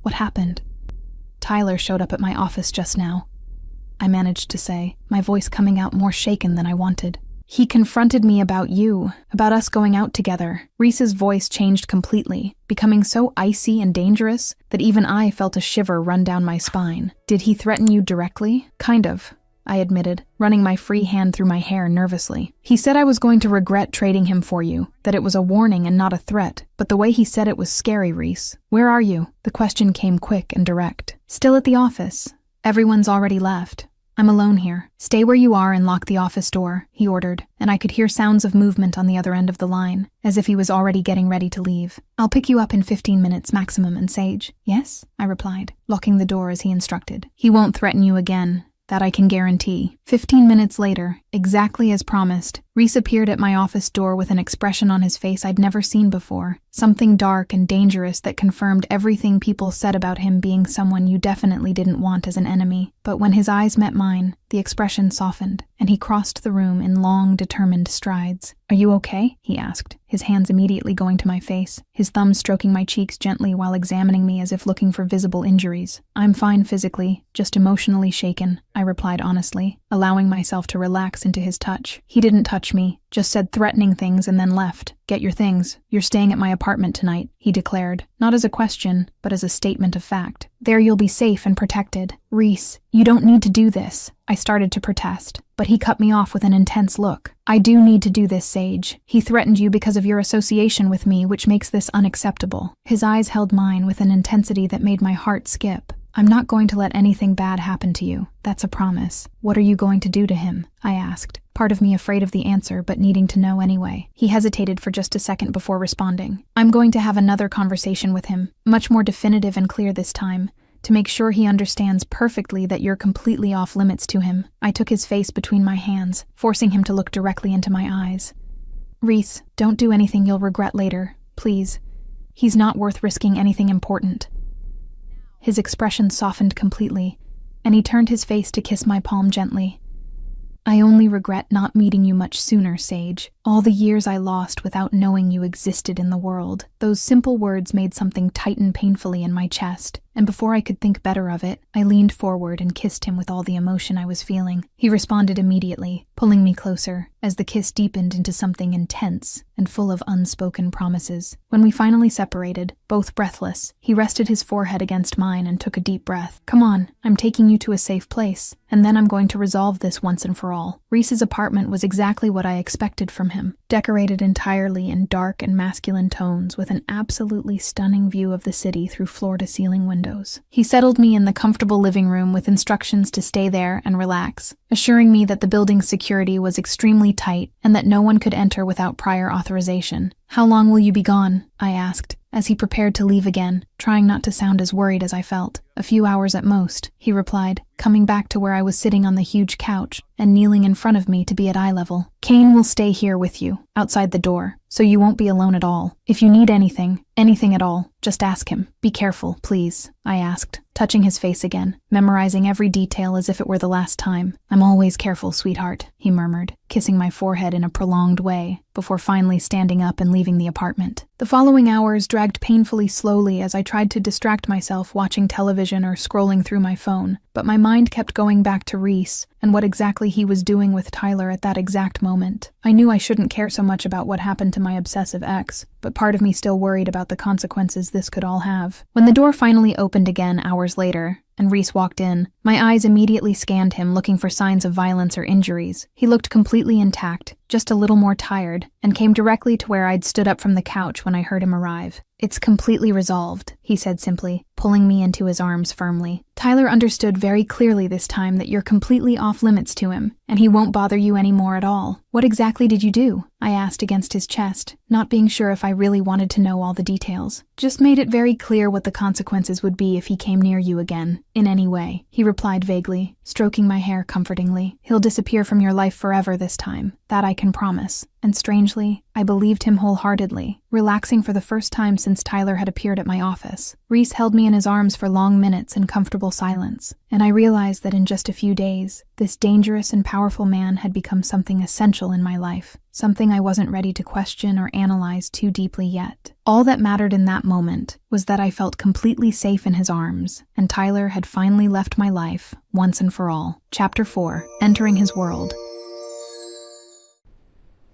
What happened?" "Tyler showed up at my office just now," I managed to say, my voice coming out more shaken than I wanted. He confronted me about you, about us going out together. Reese's voice changed completely, becoming so icy and dangerous that even I felt a shiver run down my spine. Did he threaten you directly? Kind of, I admitted, running my free hand through my hair nervously. He said I was going to regret trading him for you, that it was a warning and not a threat, but the way he said it was scary, Reese. Where are you? The question came quick and direct. Still at the office. Everyone's already left. I'm alone here. Stay where you are and lock the office door, he ordered, and I could hear sounds of movement on the other end of the line, as if he was already getting ready to leave. I'll pick you up in 15 minutes maximum in Sage. Yes, I replied, locking the door as he instructed. He won't threaten you again. That I can guarantee. 15 minutes later, exactly as promised, Reese appeared at my office door with an expression on his face I'd never seen before. Something dark and dangerous that confirmed everything people said about him being someone you definitely didn't want as an enemy. But when his eyes met mine, the expression softened, and he crossed the room in long, determined strides. Are you okay? He asked, his hands immediately going to my face, his thumbs stroking my cheeks gently while examining me as if looking for visible injuries. I'm fine physically, just emotionally shaken, I replied honestly, allowing myself to relax into his touch. He didn't touch me, just said threatening things and then left. Get your things. You're staying at my apartment tonight, he declared, not as a question, but as a statement of fact. There you'll be safe and protected. Reese, you don't need to do this. I started to protest, but he cut me off with an intense look. I do need to do this, Sage. He threatened you because of your association with me, which makes this unacceptable. His eyes held mine with an intensity that made my heart skip. I'm not going to let anything bad happen to you. That's a promise. What are you going to do to him? I asked, part of me afraid of the answer but needing to know anyway. He hesitated for just a second before responding. I'm going to have another conversation with him, much more definitive and clear this time, to make sure he understands perfectly that you're completely off limits to him. I took his face between my hands, forcing him to look directly into my eyes. Reese, don't do anything you'll regret later, please. He's not worth risking anything important. His expression softened completely, and he turned his face to kiss my palm gently. I only regret not meeting you much sooner, Sage. All the years I lost without knowing you existed in the world. Those simple words made something tighten painfully in my chest, and before I could think better of it, I leaned forward and kissed him with all the emotion I was feeling. He responded immediately, pulling me closer, as the kiss deepened into something intense and full of unspoken promises. When we finally separated, both breathless, he rested his forehead against mine and took a deep breath. Come on, I'm taking you to a safe place, and then I'm going to resolve this once and for all. Reese's apartment was exactly what I expected from him, decorated entirely in dark and masculine tones with an absolutely stunning view of the city through floor-to-ceiling windows. He settled me in the comfortable living room with instructions to stay there and relax, assuring me that the building's security was extremely tight and that no one could enter without prior authorization. How long will you be gone? I asked, as he prepared to leave again, trying not to sound as worried as I felt. A few hours at most, he replied, coming back to where I was sitting on the huge couch and kneeling in front of me to be at eye level. Kane will stay here with you, outside the door, so you won't be alone at all. If you need anything at all, just ask him. Be careful, please, I asked, touching his face again, memorizing every detail as if it were the last time. I'm always careful, sweetheart, he murmured, kissing my forehead in a prolonged way, before finally standing up and leaving the apartment. The following hours dragged painfully slowly as I tried to distract myself watching television or scrolling through my phone, but my mind kept going back to Reese and what exactly he was doing with Tyler at that exact moment. I knew I shouldn't care so much about what happened to my obsessive ex, but part of me still worried about the consequences this could all have. When the door finally opened again hours later, and Reese walked in, my eyes immediately scanned him looking for signs of violence or injuries. He looked completely intact, just a little more tired, and came directly to where I'd stood up from the couch when I heard him arrive. It's completely resolved, he said simply, pulling me into his arms firmly. Tyler understood very clearly this time that you're completely off limits to him, and he won't bother you anymore at all. What exactly did you do? I asked against his chest, not being sure if I really wanted to know all the details. Just made it very clear what the consequences would be if he came near you again, in any way, he replied vaguely, stroking my hair comfortingly. He'll disappear from your life forever this time, that I can promise. And strangely, I believed him wholeheartedly, relaxing for the first time since Tyler had appeared at my office. Reese held me in his arms for long minutes in comfortable silence, and I realized that in just a few days, this dangerous and powerful man had become something essential in my life, something I wasn't ready to question or analyze too deeply yet. All that mattered in that moment was that I felt completely safe in his arms, and Tyler had finally left my life, once and for all. Chapter 4. Entering his world.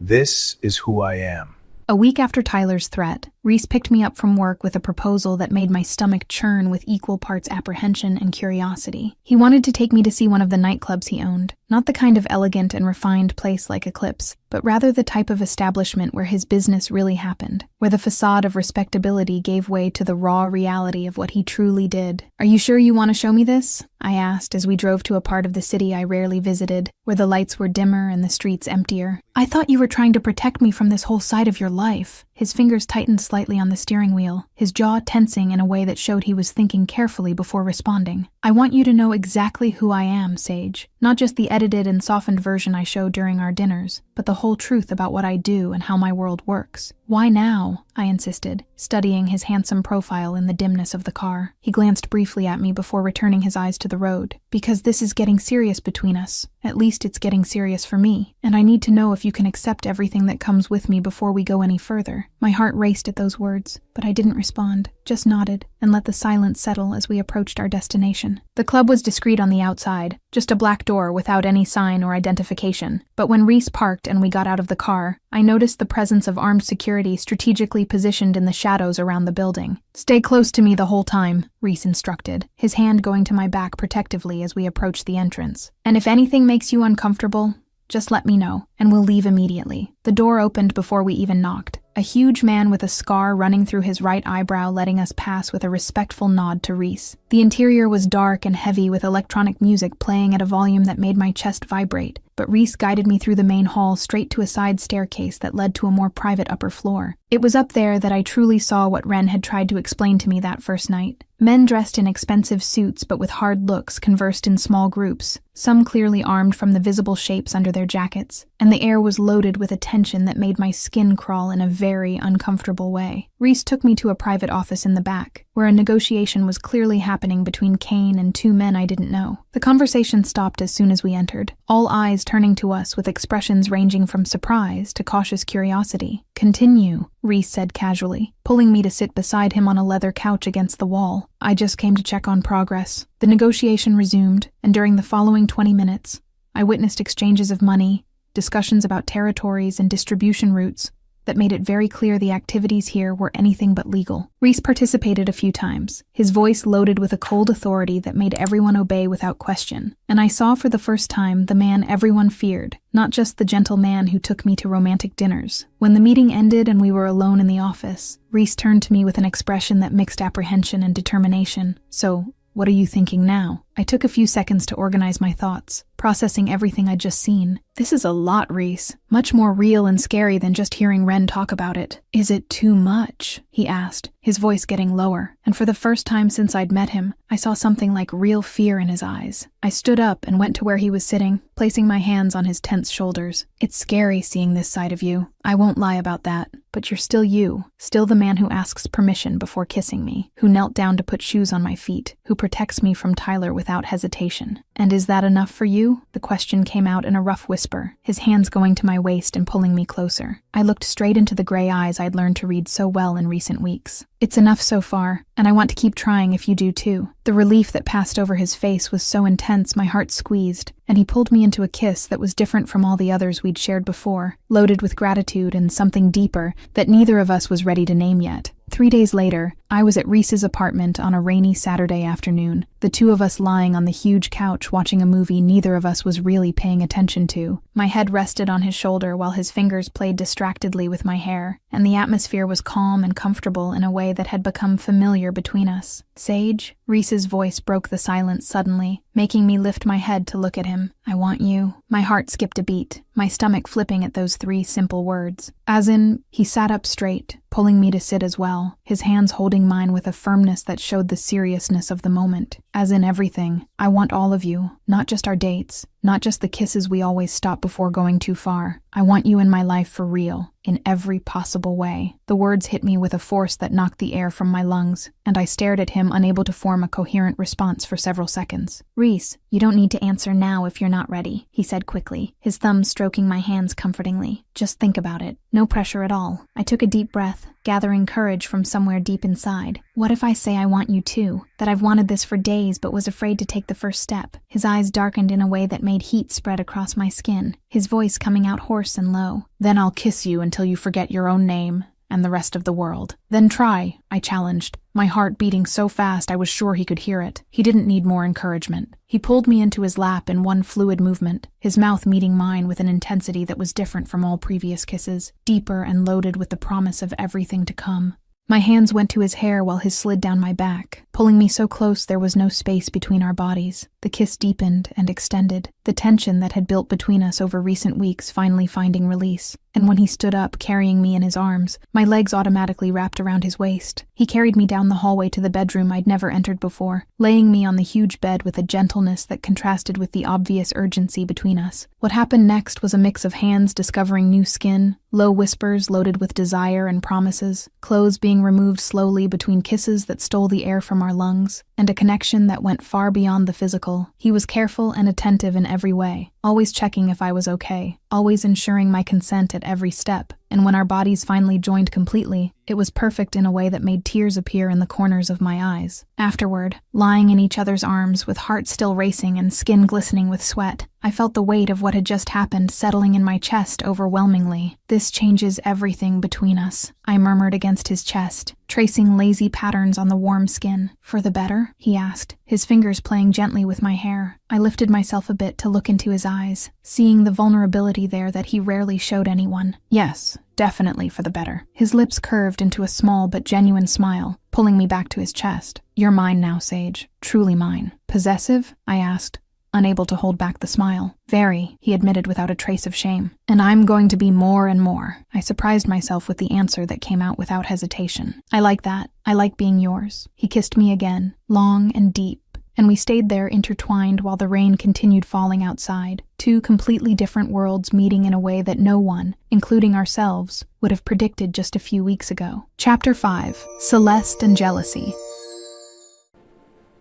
This is who I am. A week after Tyler's threat, Reese picked me up from work with a proposal that made my stomach churn with equal parts apprehension and curiosity. He wanted to take me to see one of the nightclubs he owned, not the kind of elegant and refined place like Eclipse, but rather the type of establishment where his business really happened, where the facade of respectability gave way to the raw reality of what he truly did. "Are you sure you want to show me this?" I asked as we drove to a part of the city I rarely visited, where the lights were dimmer and the streets emptier. "I thought you were trying to protect me from this whole side of your life." His fingers tightened slightly on the steering wheel, his jaw tensing in a way that showed he was thinking carefully before responding. "I want you to know exactly who I am, Sage. Not just the edited and softened version I show during our dinners, but the whole truth about what I do and how my world works." "Why now?" I insisted, studying his handsome profile in the dimness of the car. He glanced briefly at me before returning his eyes to the road. "Because this is getting serious between us. At least it's getting serious for me, and I need to know if you can accept everything that comes with me before we go any further." My heart raced at those words, but I didn't respond, just nodded, and let the silence settle as we approached our destination. The club was discreet on the outside, just a black door without any sign or identification. But when Reese parked and we got out of the car, I noticed the presence of armed security strategically positioned in the shadows around the building. "Stay close to me the whole time," Reese instructed, his hand going to my back protectively as we approached the entrance. "And if anything makes you uncomfortable, just let me know, and we'll leave immediately." The door opened before we even knocked, a huge man with a scar running through his right eyebrow letting us pass with a respectful nod to Reese. The interior was dark and heavy with electronic music playing at a volume that made my chest vibrate, but Reese guided me through the main hall straight to a side staircase that led to a more private upper floor. It was up there that I truly saw what Ren had tried to explain to me that first night. Men dressed in expensive suits but with hard looks conversed in small groups, some clearly armed from the visible shapes under their jackets, and the air was loaded with a tension that made my skin crawl in a very uncomfortable way. Reese took me to a private office in the back, where a negotiation was clearly happening between Kane and two men I didn't know. The conversation stopped as soon as we entered, all eyes turning to us with expressions ranging from surprise to cautious curiosity. "Continue," Reese said casually, pulling me to sit beside him on a leather couch against the wall. "I just came to check on progress." The negotiation resumed, and during the following 20 minutes, I witnessed exchanges of money, discussions about territories and distribution routes that made it very clear the activities here were anything but legal. Reese participated a few times, his voice loaded with a cold authority that made everyone obey without question, and I saw for the first time the man everyone feared, not just the gentle man who took me to romantic dinners. When the meeting ended and we were alone in the office, Reese turned to me with an expression that mixed apprehension and determination. "So, what are you thinking now?" I took a few seconds to organize my thoughts, processing everything I'd just seen. "This is a lot, Reese. Much more real and scary than just hearing Ren talk about it." "Is it too much?" he asked, his voice getting lower, and for the first time since I'd met him, I saw something like real fear in his eyes. I stood up and went to where he was sitting, placing my hands on his tense shoulders. "It's scary seeing this side of you. I won't lie about that. But you're still you, still the man who asks permission before kissing me, who knelt down to put shoes on my feet, who protects me from Tyler without hesitation. And is that enough for you?" The question came out in a rough whisper, his hands going to my waist and pulling me closer. I looked straight into the gray eyes I'd learned to read so well in recent weeks. "It's enough so far, and I want to keep trying if you do too." The relief that passed over his face was so intense my heart squeezed, and he pulled me into a kiss that was different from all the others we'd shared before, loaded with gratitude and something deeper that neither of us was ready to name yet. 3 days later, I was at Reese's apartment on a rainy Saturday afternoon, the two of us lying on the huge couch watching a movie neither of us was really paying attention to. My head rested on his shoulder while his fingers played distractedly with my hair, and the atmosphere was calm and comfortable in a way that had become familiar between us. "Sage?" Reese's voice broke the silence suddenly, making me lift my head to look at him. "I want you." My heart skipped a beat, my stomach flipping at those 3 simple words. As in, he sat up straight, pulling me to sit as well, his hands holding mine with a firmness that showed the seriousness of the moment. "As in everything, I want all of you, not just our dates, not just the kisses we always stop before going too far. I want you in my life for real, in every possible way." The words hit me with a force that knocked the air from my lungs, and I stared at him, unable to form a coherent response for several seconds. "Reese, you don't need to answer now if you're not ready," he said quickly, his thumbs stroking my hands comfortingly. "Just think about it. No pressure at all." I took a deep breath, gathering courage from somewhere deep inside. "What if I say I want you too? That I've wanted this for days but was afraid to take the first step?" His eyes darkened in a way that made heat spread across my skin, his voice coming out hoarse and low. "Then I'll kiss you until you forget your own name and the rest of the world." "Then try," I challenged, my heart beating so fast I was sure he could hear it. He didn't need more encouragement. He pulled me into his lap in one fluid movement, his mouth meeting mine with an intensity that was different from all previous kisses, deeper and loaded with the promise of everything to come. My hands went to his hair while his slid down my back, pulling me so close there was no space between our bodies. The kiss deepened and extended, the tension that had built between us over recent weeks finally finding release. And when he stood up, carrying me in his arms, my legs automatically wrapped around his waist. He carried me down the hallway to the bedroom I'd never entered before, laying me on the huge bed with a gentleness that contrasted with the obvious urgency between us. What happened next was a mix of hands discovering new skin, low whispers loaded with desire and promises, clothes being removed slowly between kisses that stole the air from our lungs, and a connection that went far beyond the physical. He was careful and attentive in every way, always checking if I was okay, always ensuring my consent at every step, and when our bodies finally joined completely, it was perfect in a way that made tears appear in the corners of my eyes. Afterward, lying in each other's arms with hearts still racing and skin glistening with sweat, I felt the weight of what had just happened settling in my chest overwhelmingly. "This changes everything between us," I murmured against his chest, tracing lazy patterns on the warm skin. "For the better?" he asked, his fingers playing gently with my hair. I lifted myself a bit to look into his eyes, seeing the vulnerability there that he rarely showed anyone. "Yes, definitely for the better." His lips curved into a small but genuine smile, pulling me back to his chest. "You're mine now, Sage. Truly mine." "Possessive?" I asked, unable to hold back the smile. "Very," he admitted without a trace of shame. "And I'm going to be more and more." I surprised myself with the answer that came out without hesitation. "I like that. I like being yours." He kissed me again, long and deep, and we stayed there intertwined while the rain continued falling outside, two completely different worlds meeting in a way that no one, including ourselves, would have predicted just a few weeks ago. Chapter 5. Celeste and Jealousy.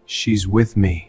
She's with me.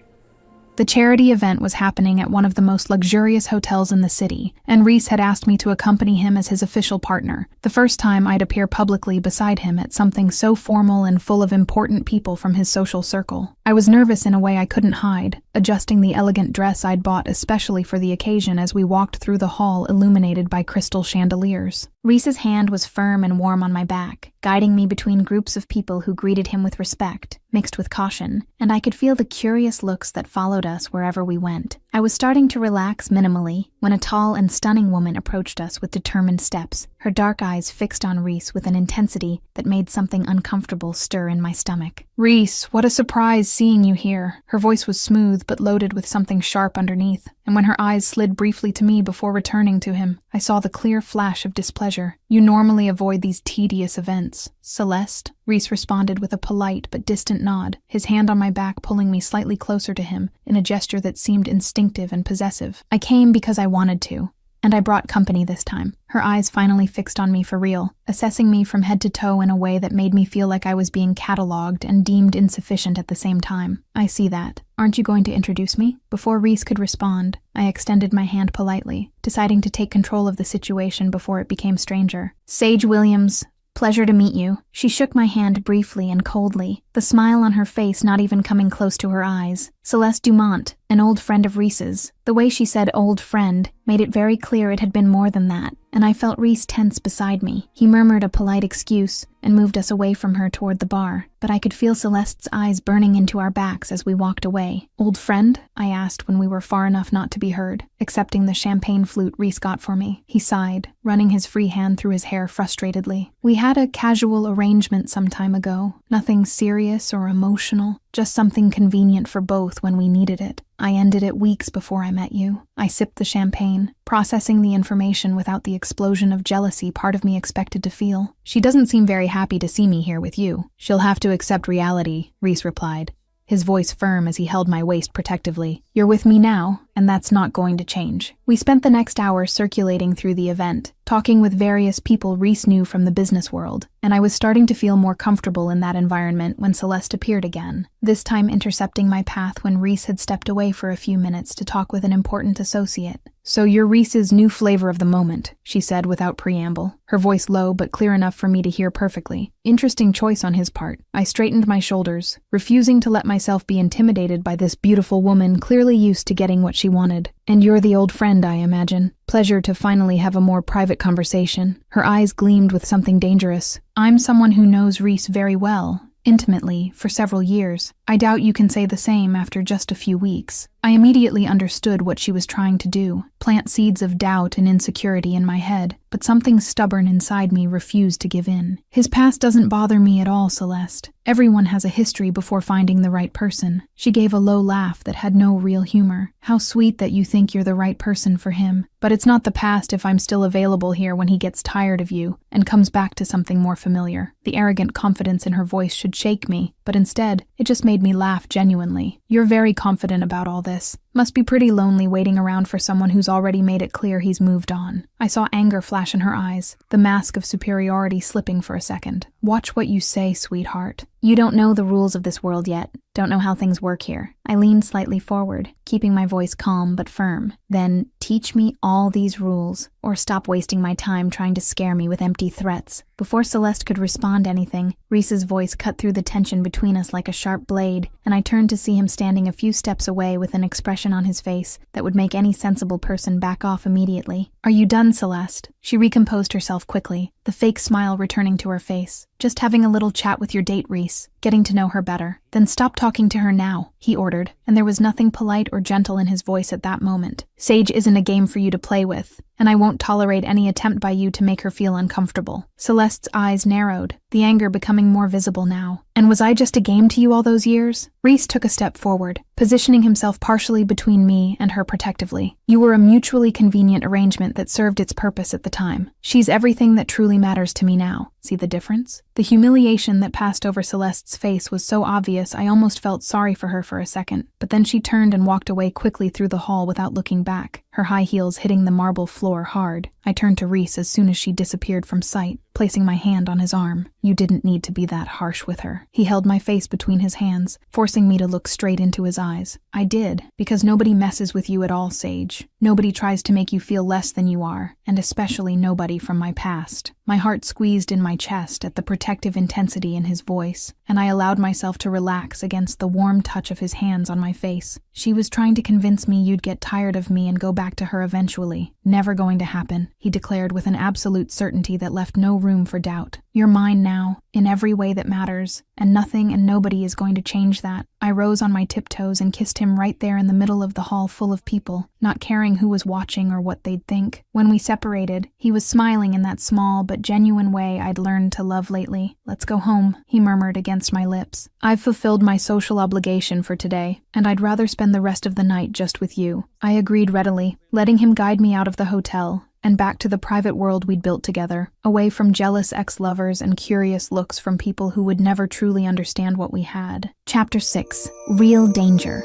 The charity event was happening at one of the most luxurious hotels in the city, and Reese had asked me to accompany him as his official partner, the first time I'd appear publicly beside him at something so formal and full of important people from his social circle. I was nervous in a way I couldn't hide, adjusting the elegant dress I'd bought especially for the occasion as we walked through the hall illuminated by crystal chandeliers. Reese's hand was firm and warm on my back, guiding me between groups of people who greeted him with respect, mixed with caution, and I could feel the curious looks that followed us wherever we went. I was starting to relax minimally when a tall and stunning woman approached us with determined steps, her dark eyes fixed on Reese with an intensity that made something uncomfortable stir in my stomach. "Reese, what a surprise seeing you here." Her voice was smooth but loaded with something sharp underneath, and when her eyes slid briefly to me before returning to him, I saw the clear flash of displeasure. "You normally avoid these tedious events." "Celeste?" Reese responded with a polite but distant nod, his hand on my back pulling me slightly closer to him in a gesture that seemed instinctive and possessive. "I came because I wanted to. And I brought company this time." Her eyes finally fixed on me for real, assessing me from head to toe in a way that made me feel like I was being catalogued and deemed insufficient at the same time. "I see that. Aren't you going to introduce me?" Before Reese could respond, I extended my hand politely, deciding to take control of the situation before it became stranger. "Sage Williams, pleasure to meet you." She shook my hand briefly and coldly, the smile on her face not even coming close to her eyes. "Celeste Dumont, an old friend of Reese's." The way she said "old friend" made it very clear it had been more than that, and I felt Reese tense beside me. He murmured a polite excuse and moved us away from her toward the bar, but I could feel Celeste's eyes burning into our backs as we walked away. "Old friend?" I asked when we were far enough not to be heard, accepting the champagne flute Reese got for me. He sighed, running his free hand through his hair frustratedly. "We had a casual arrangement some time ago, nothing serious or emotional, just something convenient for both when we needed it. I ended it weeks before I met you." I sipped the champagne, processing the information without the explosion of jealousy part of me expected to feel. "She doesn't seem very happy to see me here with you. She'll have to accept reality," Reese replied, his voice firm as he held my waist protectively. "You're with me now, and that's not going to change. We spent the next hour circulating through the event, talking with various people Reese knew from the business world, and I was starting to feel more comfortable in that environment when Celeste appeared again, this time intercepting my path when Reese had stepped away for a few minutes to talk with an important associate. "So you're Reese's new flavor of the moment," she said without preamble, her voice low but clear enough for me to hear perfectly. Interesting choice on his part. I straightened my shoulders, refusing to let myself be intimidated by this beautiful woman clearly used to getting what she wanted. "And you're the old friend, I imagine. Pleasure to finally have a more private conversation." Her eyes gleamed with something dangerous. "I'm someone who knows Reese very well. Intimately, for several years. I doubt you can say the same after just a few weeks." I immediately understood what she was trying to do, plant seeds of doubt and insecurity in my head, but something stubborn inside me refused to give in. "His past doesn't bother me at all, Celeste. Everyone has a history before finding the right person." She gave a low laugh that had no real humor. "How sweet that you think you're the right person for him. But it's not the past if I'm still available here when he gets tired of you and comes back to something more familiar." The arrogant confidence in her voice should shake me, but instead, it just made me laugh genuinely. "You're very confident about all this. Must be pretty lonely waiting around for someone who's already made it clear he's moved on." I saw anger flash in her eyes, the mask of superiority slipping for a second. "Watch what you say, sweetheart. You don't know the rules of this world yet. Don't know how things work here." I leaned slightly forward, keeping my voice calm but firm. "Then teach me all these rules, or stop wasting my time trying to scare me with empty threats." Before Celeste could respond anything, Reese's voice cut through the tension between us like a sharp blade, and I turned to see him standing a few steps away with an expression on his face that would make any sensible person back off immediately. "Are you done, Celeste?" She recomposed herself quickly, the fake smile returning to her face. "Just having a little chat with your date, Reese, getting to know her better." "Then stop talking to her now," he ordered, and there was nothing polite or gentle in his voice at that moment. "Sage isn't a game for you to play with, and I won't tolerate any attempt by you to make her feel uncomfortable." Celeste's eyes narrowed, the anger becoming more visible now. "And was I just a game to you all those years?" Reese took a step forward, positioning himself partially between me and her protectively. "You were a mutually convenient arrangement that served its purpose at the time. She's everything that truly matters to me now. See the difference?" The humiliation that passed over Celeste's face was so obvious I almost felt sorry for her for a second, but then she turned and walked away quickly through the hall without looking back, her high heels hitting the marble floor hard. I turned to Reese as soon as she disappeared from sight, placing my hand on his arm. "You didn't need to be that harsh with her." He held my face between his hands, forcing me to look straight into his eyes. "I did, because nobody messes with you at all, Sage. Nobody tries to make you feel less than you are, and especially nobody from my past." My heart squeezed in my chest at the protective intensity in his voice, and I allowed myself to relax against the warm touch of his hands on my face. "She was trying to convince me you'd get tired of me and go back to her eventually. Never going to happen," he declared with an absolute certainty that left no room for doubt. "You're mine now, in every way that matters, and nothing and nobody is going to change that." I rose on my tiptoes and kissed him right there in the middle of the hall full of people, not caring who was watching or what they'd think. When we separated, he was smiling in that small but genuine way I'd learned to love lately. "Let's go home," he murmured against my lips. "I've fulfilled my social obligation for today, and I'd rather spend the rest of the night just with you." I agreed readily, letting him guide me out of the hotel and back to the private world we'd built together, away from jealous ex-lovers and curious looks from people who would never truly understand what we had. Chapter 6. Real Danger.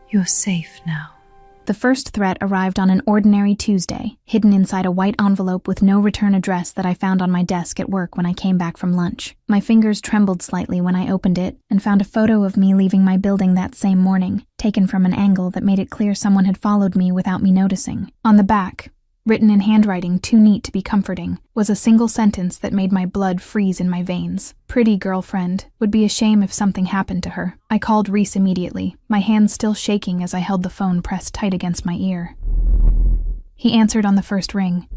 You're safe now. The first threat arrived on an ordinary Tuesday, hidden inside a white envelope with no return address that I found on my desk at work when I came back from lunch. My fingers trembled slightly when I opened it and found a photo of me leaving my building that same morning, taken from an angle that made it clear someone had followed me without me noticing. On the back, written in handwriting too neat to be comforting, was a single sentence that made my blood freeze in my veins. "Pretty girlfriend. Would be a shame if something happened to her." I called Reese immediately, my hands still shaking as I held the phone pressed tight against my ear. He answered on the first ring,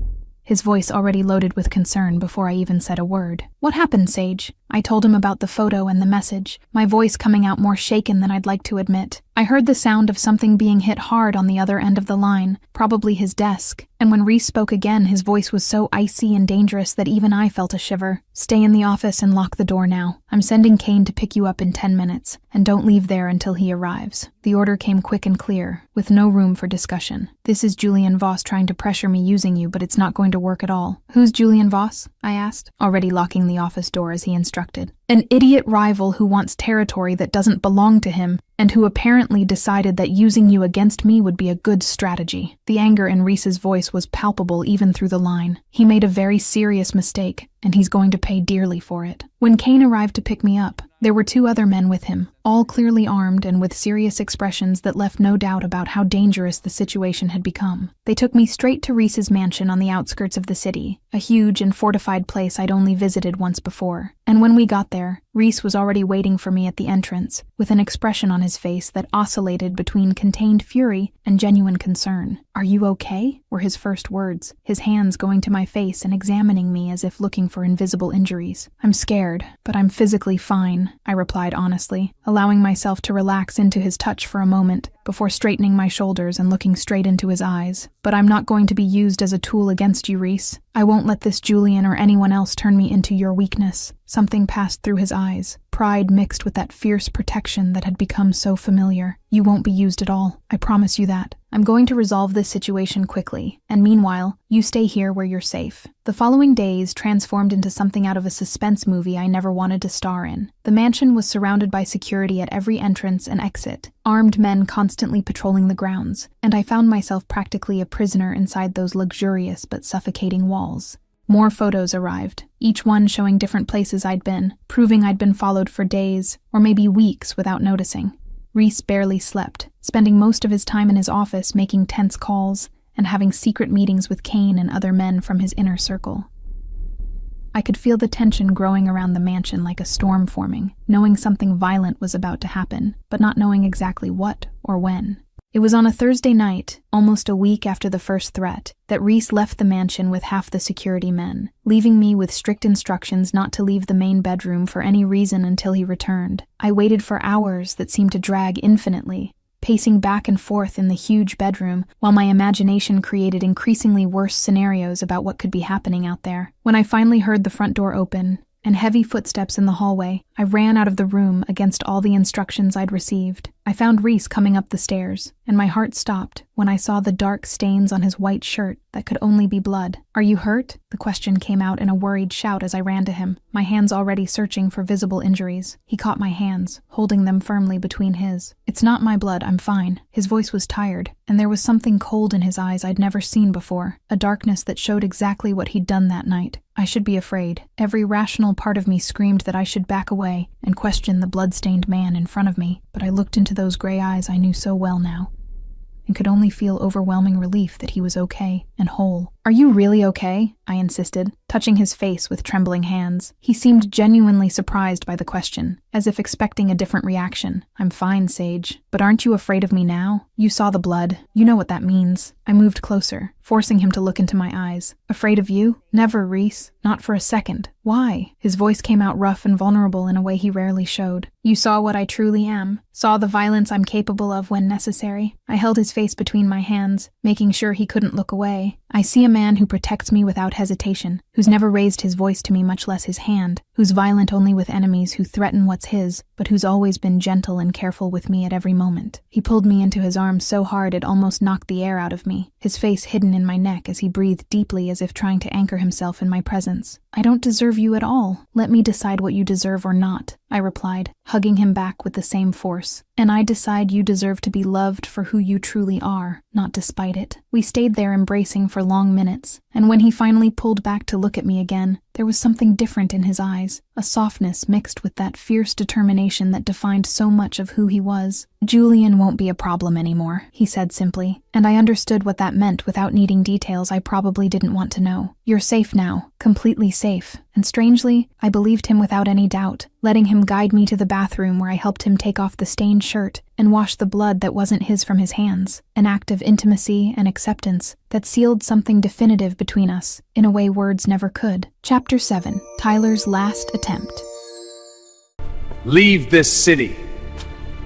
his voice already loaded with concern before I even said a word. "What happened, Sage?" I told him about the photo and the message, my voice coming out more shaken than I'd like to admit. I heard the sound of something being hit hard on the other end of the line, probably his desk, and when Reese spoke again, his voice was so icy and dangerous that even I felt a shiver. "Stay in the office and lock the door now. I'm sending Kane to pick you up in 10 minutes, and don't leave there until he arrives." The order came quick and clear, with no room for discussion. "This is Julian Voss trying to pressure me using you, but it's not going to work at all." "Who's Julian Voss?" I asked, already locking the the office door as he instructed. An idiot rival who wants territory that doesn't belong to him, and who apparently decided that using you against me would be a good strategy. The anger in Reese's voice was palpable even through the line. He made a very serious mistake, and he's going to pay dearly for it. When Kane arrived to pick me up, there were 2 other men with him, all clearly armed and with serious expressions that left no doubt about how dangerous the situation had become. They took me straight to Reese's mansion on the outskirts of the city, a huge and fortified place I'd only visited once before. And when we got there, Reese was already waiting for me at the entrance, with an expression on his face that oscillated between contained fury and genuine concern. "Are you okay?" were his first words, his hands going to my face and examining me as if looking for invisible injuries. "I'm scared, but I'm physically fine," I replied honestly, allowing myself to relax into his touch for a moment before straightening my shoulders and looking straight into his eyes. "But I'm not going to be used as a tool against you, Reese. I won't let this Julian or anyone else turn me into your weakness." Something passed through his eyes, pride mixed with that fierce protection that had become so familiar. "You won't be used at all. I promise you that. I'm going to resolve this situation quickly, and meanwhile, you stay here where you're safe." The following days transformed into something out of a suspense movie I never wanted to star in. The mansion was surrounded by security at every entrance and exit, armed men constantly patrolling the grounds, and I found myself practically a prisoner inside those luxurious but suffocating walls. More photos arrived, each one showing different places I'd been, proving I'd been followed for days, or maybe weeks without noticing. Reese barely slept, spending most of his time in his office making tense calls and having secret meetings with Kane and other men from his inner circle. I could feel the tension growing around the mansion like a storm forming, knowing something violent was about to happen, but not knowing exactly what or when. It was on a Thursday night, almost a week after the first threat, that Reese left the mansion with half the security men, leaving me with strict instructions not to leave the main bedroom for any reason until he returned. I waited for hours that seemed to drag infinitely, pacing back and forth in the huge bedroom while my imagination created increasingly worse scenarios about what could be happening out there. When I finally heard the front door open and heavy footsteps in the hallway, I ran out of the room against all the instructions I'd received. I found Reese coming up the stairs, and my heart stopped when I saw the dark stains on his white shirt that could only be blood. "Are you hurt?" The question came out in a worried shout as I ran to him, my hands already searching for visible injuries. He caught my hands, holding them firmly between his. "It's not my blood, I'm fine." His voice was tired, and there was something cold in his eyes I'd never seen before, a darkness that showed exactly what he'd done that night. I should be afraid. Every rational part of me screamed that I should back away and question the blood-stained man in front of me, but I looked into those gray eyes I knew so well now, and could only feel overwhelming relief that he was okay and whole. "Are you really okay?" I insisted, touching his face with trembling hands. He seemed genuinely surprised by the question, as if expecting a different reaction. "I'm fine, Sage. But aren't you afraid of me now? You saw the blood. You know what that means." I moved closer, forcing him to look into my eyes. "Afraid of you? Never, Reese. Not for a second." "Why?" His voice came out rough and vulnerable in a way he rarely showed. "You saw what I truly am. Saw the violence I'm capable of when necessary." I held his face between my hands, making sure he couldn't look away. "I see a man who protects me without hesitation, who's never raised his voice to me, much less his hand, who's violent only with enemies who threaten what's his, but who's always been gentle and careful with me at every moment." He pulled me into his arms so hard it almost knocked the air out of me, his face hidden in my neck as he breathed deeply as if trying to anchor himself in my presence. "I don't deserve you at all. Let me decide what you deserve or not," I replied, hugging him back with the same force. "And I decide you deserve to be loved for who you truly are, not despite it." We stayed there embracing for long minutes, and when he finally pulled back to look at me again, there was something different in his eyes, a softness mixed with that fierce determination that defined so much of who he was. "Julian won't be a problem anymore," he said simply, and I understood what that meant without needing details I probably didn't want to know. "You're safe now, completely safe." And strangely, I believed him without any doubt, letting him guide me to the bathroom where I helped him take off the stained shirt and wash the blood that wasn't his from his hands, an act of intimacy and acceptance that sealed something definitive between us, in a way words never could. Chapter 7. Tyler's Last Attempt. Leave this city.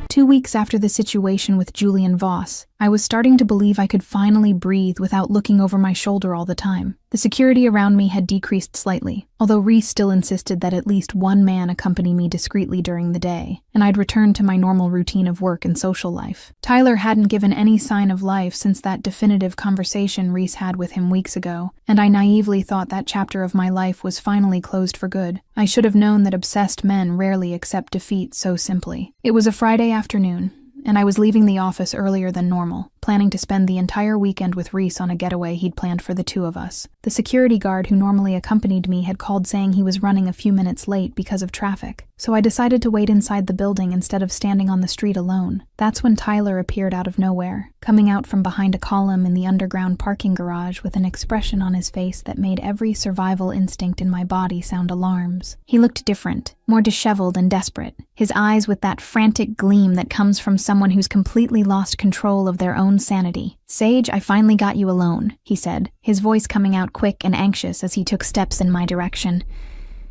2 weeks after the situation with Julian Voss, I was starting to believe I could finally breathe without looking over my shoulder all the time. The security around me had decreased slightly, although Reese still insisted that at least one man accompany me discreetly during the day, and I'd return to my normal routine of work and social life. Tyler hadn't given any sign of life since that definitive conversation Reese had with him weeks ago, and I naively thought that chapter of my life was finally closed for good. I should have known that obsessed men rarely accept defeat so simply. It was a Friday afternoon, and I was leaving the office earlier than normal, planning to spend the entire weekend with Reese on a getaway he'd planned for the two of us. The security guard who normally accompanied me had called saying he was running a few minutes late because of traffic, so I decided to wait inside the building instead of standing on the street alone. That's when Tyler appeared out of nowhere, coming out from behind a column in the underground parking garage with an expression on his face that made every survival instinct in my body sound alarms. He looked different, more disheveled and desperate, his eyes with that frantic gleam that comes from someone who's completely lost control of their own sanity. "Sage, I finally got you alone," he said, his voice coming out quick and anxious as he took steps in my direction.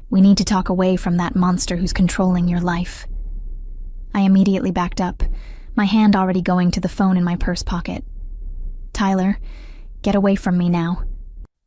"We need to talk away from that monster who's controlling your life." I immediately backed up, my hand already going to the phone in my purse pocket. "Tyler, get away from me now.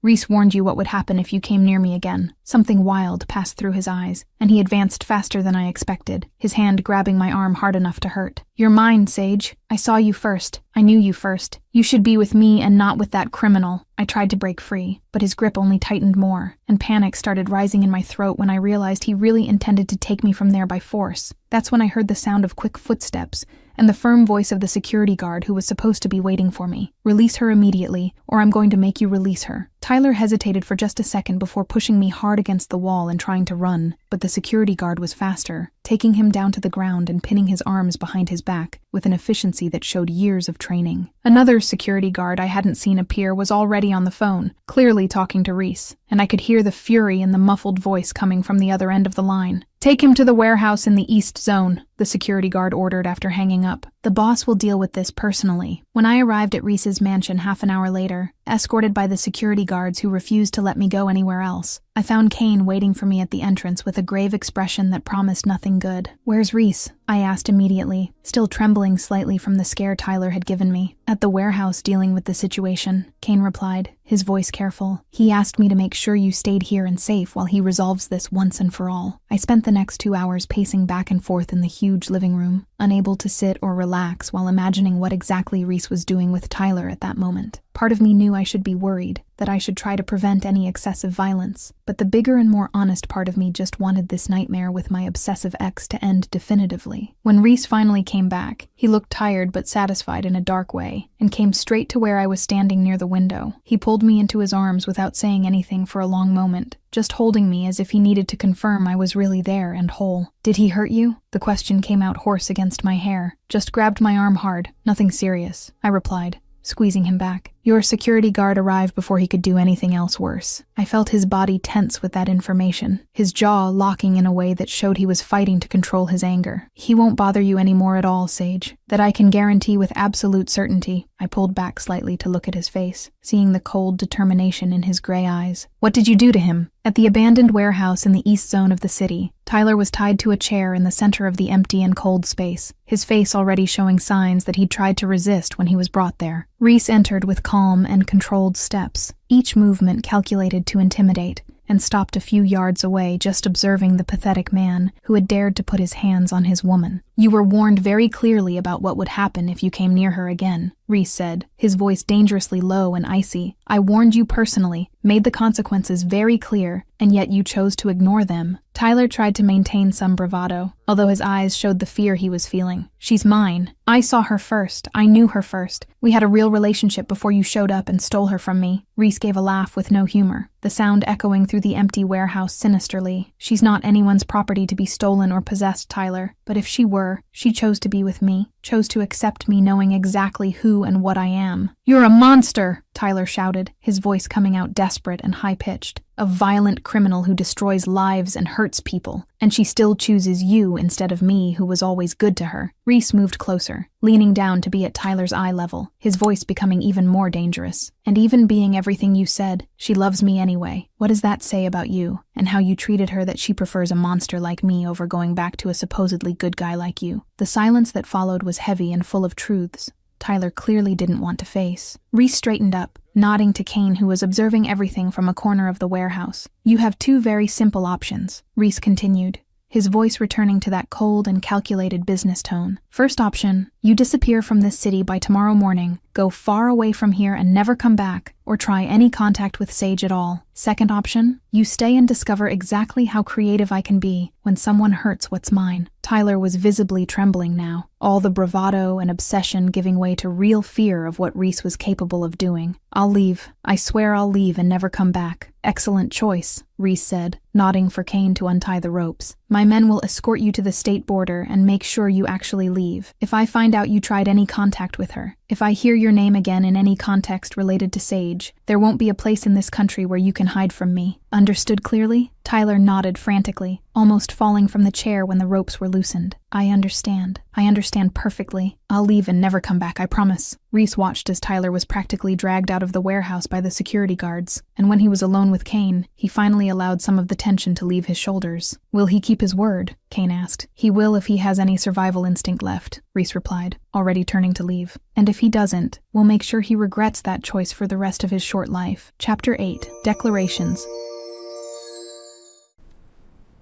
Reese warned you what would happen if you came near me again." Something wild passed through his eyes, and he advanced faster than I expected, his hand grabbing my arm hard enough to hurt. "You're mine, Sage. I saw you first. I knew you first. You should be with me and not with that criminal." I tried to break free, but his grip only tightened more, and panic started rising in my throat when I realized he really intended to take me from there by force. That's when I heard the sound of quick footsteps, and the firm voice of the security guard who was supposed to be waiting for me. "Release her immediately, or I'm going to make you release her." Tyler hesitated for just a second before pushing me hard against the wall and trying to run, but the security guard was faster, taking him down to the ground and pinning his arms behind his back with an efficiency that showed years of training. Another security guard I hadn't seen appear was already on the phone, clearly talking to Reese, and I could hear the fury in the muffled voice coming from the other end of the line. "Take him to the warehouse in the East Zone," the security guard ordered after hanging up. "The boss will deal with this personally." When I arrived at Reese's mansion half an hour later, escorted by the security guards who refused to let me go anywhere else, I found Kane waiting for me at the entrance with a grave expression that promised nothing good. "Where's Reese?" I asked immediately, still trembling slightly from the scare Tyler had given me. "At the warehouse dealing with the situation," Kane replied, his voice careful. "He asked me to make sure you stayed here and safe while he resolves this once and for all." I spent the next 2 hours pacing back and forth in the huge living room, unable to sit or relax while imagining what exactly Reese was doing with Tyler at that moment. Part of me knew I should be worried, that I should try to prevent any excessive violence, but the bigger and more honest part of me just wanted this nightmare with my obsessive ex to end definitively. When Reese finally came back, he looked tired but satisfied in a dark way, and came straight to where I was standing near the window. He pulled me into his arms without saying anything for a long moment, just holding me as if he needed to confirm I was really there and whole. "Did he hurt you?" The question came out hoarse against my hair. "Just grabbed my arm hard. Nothing serious," I replied, squeezing him back. "Your security guard arrived before he could do anything else worse." I felt his body tense with that information, his jaw locking in a way that showed he was fighting to control his anger. "He won't bother you anymore at all, Sage. That I can guarantee with absolute certainty." I pulled back slightly to look at his face, seeing the cold determination in his gray eyes. "What did you do to him?" At the abandoned warehouse in the East Zone of the city, Tyler was tied to a chair in the center of the empty and cold space, his face already showing signs that he'd tried to resist when he was brought there. Reese entered with calm and controlled steps, each movement calculated to intimidate, and stopped a few yards away just observing the pathetic man who had dared to put his hands on his woman. "You were warned very clearly about what would happen if you came near her again," Reese said, his voice dangerously low and icy. "I warned you personally, made the consequences very clear, and yet you chose to ignore them." Tyler tried to maintain some bravado, although his eyes showed the fear he was feeling. "She's mine. I saw her first. I knew her first. We had a real relationship before you showed up and stole her from me." Reese gave a laugh with no humor, the sound echoing through the empty warehouse sinisterly. "She's not anyone's property to be stolen or possessed, Tyler, but if she were, she chose to be with me, chose to accept me knowing exactly who and what I am." "You're a monster!" Tyler shouted, his voice coming out desperate and high-pitched. "A violent criminal who destroys lives and hurts people, and she still chooses you instead of me, who was always good to her." Reese moved closer, leaning down to be at Tyler's eye level, his voice becoming even more dangerous. "And even being everything you said, she loves me anyway. What does that say about you, and how you treated her that she prefers a monster like me over going back to a supposedly good guy like you?" The silence that followed was heavy and full of truths. Tyler clearly didn't want to face. Reese straightened up, nodding to Kane, who was observing everything from a corner of the warehouse. "You have two very simple options," Reese continued, his voice returning to that cold and calculated business tone. "First option, you disappear from this city by tomorrow morning, go far away from here and never come back, or try any contact with Sage at all. Second option, you stay and discover exactly how creative I can be when someone hurts what's mine." Tyler was visibly trembling now, all the bravado and obsession giving way to real fear of what Reese was capable of doing. "I'll leave. I swear I'll leave and never come back." "Excellent choice," Reese said, nodding for Kane to untie the ropes. "My men will escort you to the state border and make sure you actually leave. If I find out you tried any contact with her, if I hear your name again in any context related to Sage, there won't be a place in this country where you can hide from me. Understood clearly?" Tyler nodded frantically, almost falling from the chair when the ropes were loosened. I understand. I understand perfectly. I'll leave and never come back, I promise." Reese watched as Tyler was practically dragged out of the warehouse by the security guards, and when he was alone with Kane, he finally allowed some of the tension to leave his shoulders. "Will he keep his word?" Kane asked. "He will if he has any survival instinct left," Reese replied, already turning to leave. "And if he doesn't, we'll make sure he regrets that choice for the rest of his short life." Chapter 8. Declarations.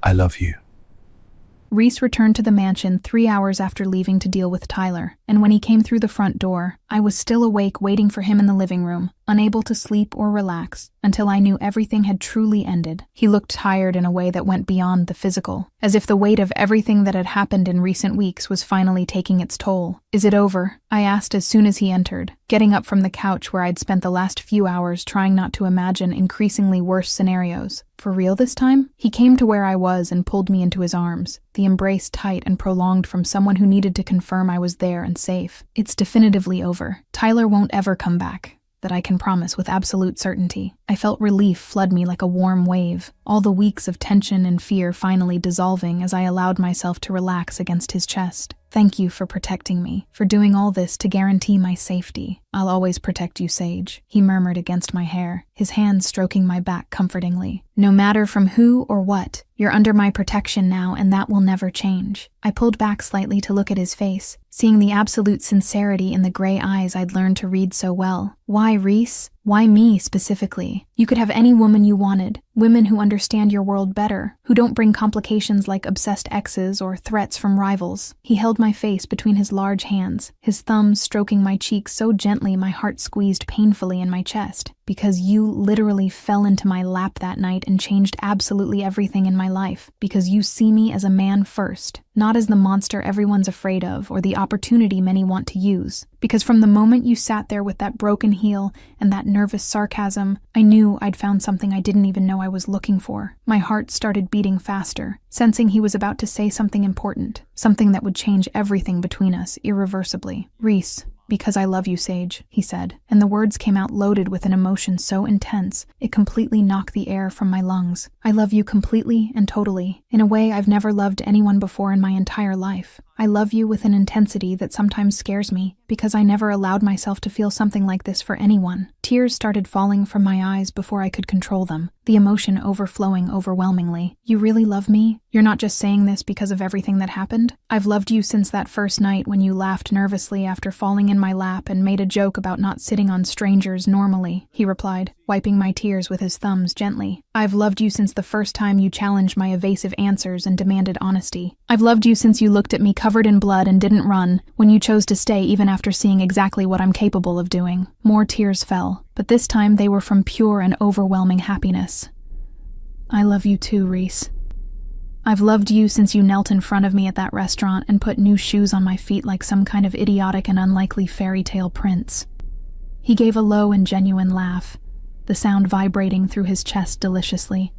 I love you. Reese returned to the mansion 3 hours after leaving to deal with Tyler, and when he came through the front door, I was still awake waiting for him in the living room, unable to sleep or relax, until I knew everything had truly ended. He looked tired in a way that went beyond the physical, as if the weight of everything that had happened in recent weeks was finally taking its toll. "Is it over?" I asked as soon as he entered, getting up from the couch where I'd spent the last few hours trying not to imagine increasingly worse scenarios. "For real this time?" He came to where I was and pulled me into his arms, the embrace tight and prolonged from someone who needed to confirm I was there and safe. "It's definitively over. Tyler won't ever come back. That I can promise with absolute certainty." I felt relief flood me like a warm wave, all the weeks of tension and fear finally dissolving as I allowed myself to relax against his chest. "Thank you for protecting me, for doing all this to guarantee my safety. I'll always protect you, Sage," he murmured against my hair, his hands stroking my back comfortingly. "No matter from who or what, you're under my protection now, and that will never change." I pulled back slightly to look at his face, seeing the absolute sincerity in the gray eyes I'd learned to read so well. "Why, Reese? Why me, specifically? You could have any woman you wanted, women who understand your world better, who don't bring complications like obsessed exes or threats from rivals." He held my face between his large hands, his thumbs stroking my cheeks so gently my heart squeezed painfully in my chest. "Because you literally fell into my lap that night and changed absolutely everything in my life. Because you see me as a man first, not as the monster everyone's afraid of or the opportunity many want to use. Because from the moment you sat there with that broken heel and that nervous sarcasm, I knew I'd found something I didn't even know I was looking for." My heart started beating faster, sensing he was about to say something important, something that would change everything between us irreversibly. "Reese, because I love you, Sage," he said, and the words came out loaded with an emotion so intense it completely knocked the air from my lungs. "I love you completely and totally, in a way I've never loved anyone before in my entire life. I love you with an intensity that sometimes scares me, because I never allowed myself to feel something like this for anyone." Tears started falling from my eyes before I could control them, the emotion overflowing overwhelmingly. "You really love me? You're not just saying this because of everything that happened? I've loved you since that first night when you laughed nervously after falling in my lap and made a joke about not sitting on strangers normally," he replied, wiping my tears with his thumbs gently. "I've loved you since the first time you challenged my evasive answers and demanded honesty. I've loved you since you looked at me covered in blood and didn't run, when you chose to stay even after seeing exactly what I'm capable of doing." More tears fell, but this time they were from pure and overwhelming happiness. "I love you too, Reese. I've loved you since you knelt in front of me at that restaurant and put new shoes on my feet like some kind of idiotic and unlikely fairy tale prince." He gave a low and genuine laugh, the sound vibrating through his chest deliciously.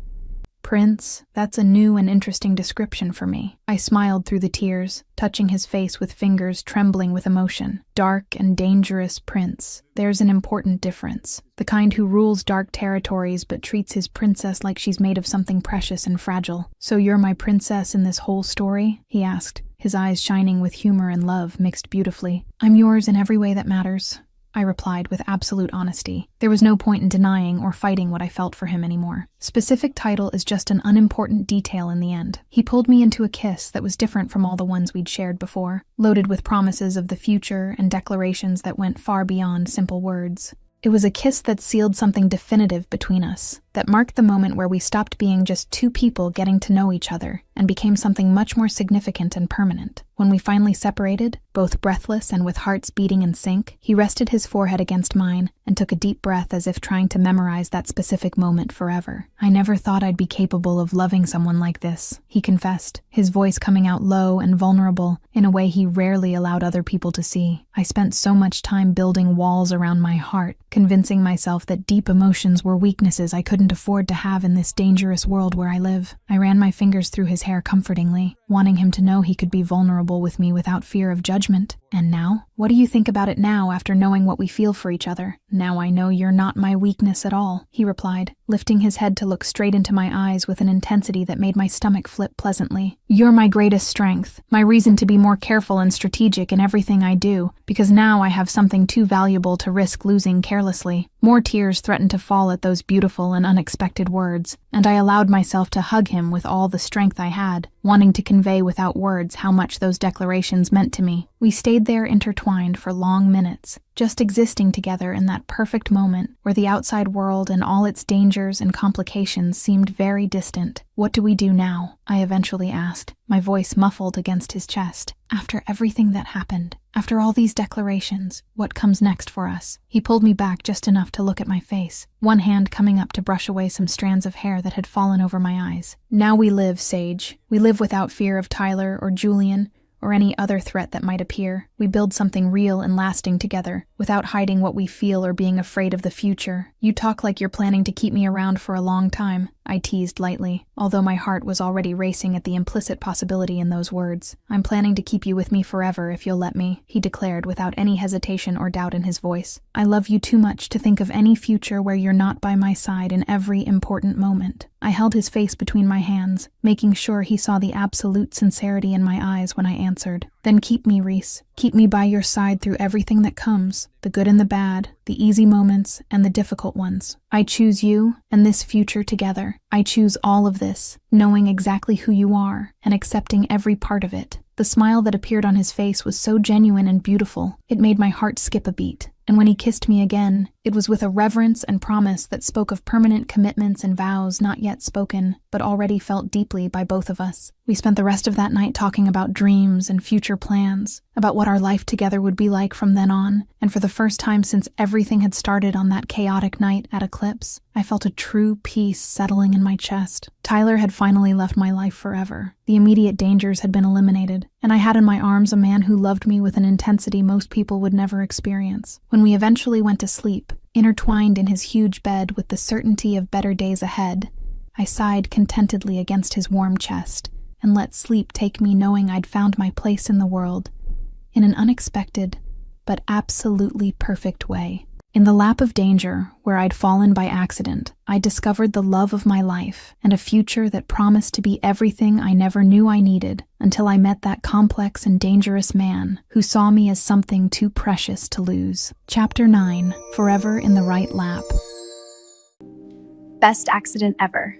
"Prince, that's a new and interesting description for me." I smiled through the tears, touching his face with fingers trembling with emotion. "Dark and dangerous prince. There's an important difference. The kind who rules dark territories but treats his princess like she's made of something precious and fragile." "So you're my princess in this whole story?" he asked, his eyes shining with humor and love mixed beautifully. "I'm yours in every way that matters. I replied with absolute honesty. There was no point in denying or fighting what I felt for him anymore. Specific title is just an unimportant detail in the end. He pulled me into a kiss that was different from all the ones we'd shared before, loaded with promises of the future and declarations that went far beyond simple words. It was a kiss that sealed something definitive between us, that marked the moment where we stopped being just two people getting to know each other and became something much more significant and permanent. When we finally separated, both breathless and with hearts beating in sync, he rested his forehead against mine and took a deep breath as if trying to memorize that specific moment forever. "I never thought I'd be capable of loving someone like this," he confessed, his voice coming out low and vulnerable in a way he rarely allowed other people to see. "I spent so much time building walls around my heart, convincing myself that deep emotions were weaknesses I couldn't afford to have in this dangerous world where I live." I ran my fingers through his hair comfortingly, wanting him to know he could be vulnerable with me without fear of judgment. "And now? What do you think about it now after knowing what we feel for each other?" "Now I know you're not my weakness at all," he replied, lifting his head to look straight into my eyes with an intensity that made my stomach flip pleasantly. "You're my greatest strength, my reason to be more careful and strategic in everything I do, because now I have something too valuable to risk losing carelessly." More tears threatened to fall at those beautiful and unexpected words, and I allowed myself to hug him with all the strength I had, wanting to convey without words how much those declarations meant to me. We stayed there intertwined for long minutes, just existing together in that perfect moment where the outside world and all its dangers and complications seemed very distant. "What do we do now?" I eventually asked, my voice muffled against his chest. "After everything that happened, after all these declarations, what comes next for us?" He pulled me back just enough to look at my face, one hand coming up to brush away some strands of hair that had fallen over my eyes. "Now we live, Sage. We live without fear of Tyler or Julian, or any other threat that might appear. We build something real and lasting together, without hiding what we feel or being afraid of the future." "You talk like you're planning to keep me around for a long time," I teased lightly, although my heart was already racing at the implicit possibility in those words. "I'm planning to keep you with me forever if you'll let me," he declared without any hesitation or doubt in his voice. "I love you too much to think of any future where you're not by my side in every important moment." I held his face between my hands, making sure he saw the absolute sincerity in my eyes when I answered. "Then keep me, Reese. Keep me by your side through everything that comes, the good and the bad, the easy moments and the difficult ones. I choose you and this future together. I choose all of this, knowing exactly who you are and accepting every part of it." The smile that appeared on his face was so genuine and beautiful, it made my heart skip a beat. And when he kissed me again, it was with a reverence and promise that spoke of permanent commitments and vows not yet spoken, but already felt deeply by both of us. We spent the rest of that night talking about dreams and future plans, about what our life together would be like from then on, and for the first time since everything had started on that chaotic night at Eclipse, I felt a true peace settling in my chest. Tyler had finally left my life forever. The immediate dangers had been eliminated, and I had in my arms a man who loved me with an intensity most people would never experience. When we eventually went to sleep, intertwined in his huge bed with the certainty of better days ahead, I sighed contentedly against his warm chest and let sleep take me, knowing I'd found my place in the world in an unexpected but absolutely perfect way. In the lap of danger, where I'd fallen by accident, I discovered the love of my life and a future that promised to be everything I never knew I needed until I met that complex and dangerous man who saw me as something too precious to lose. Chapter 9, Forever in the Right Lap. Best accident ever.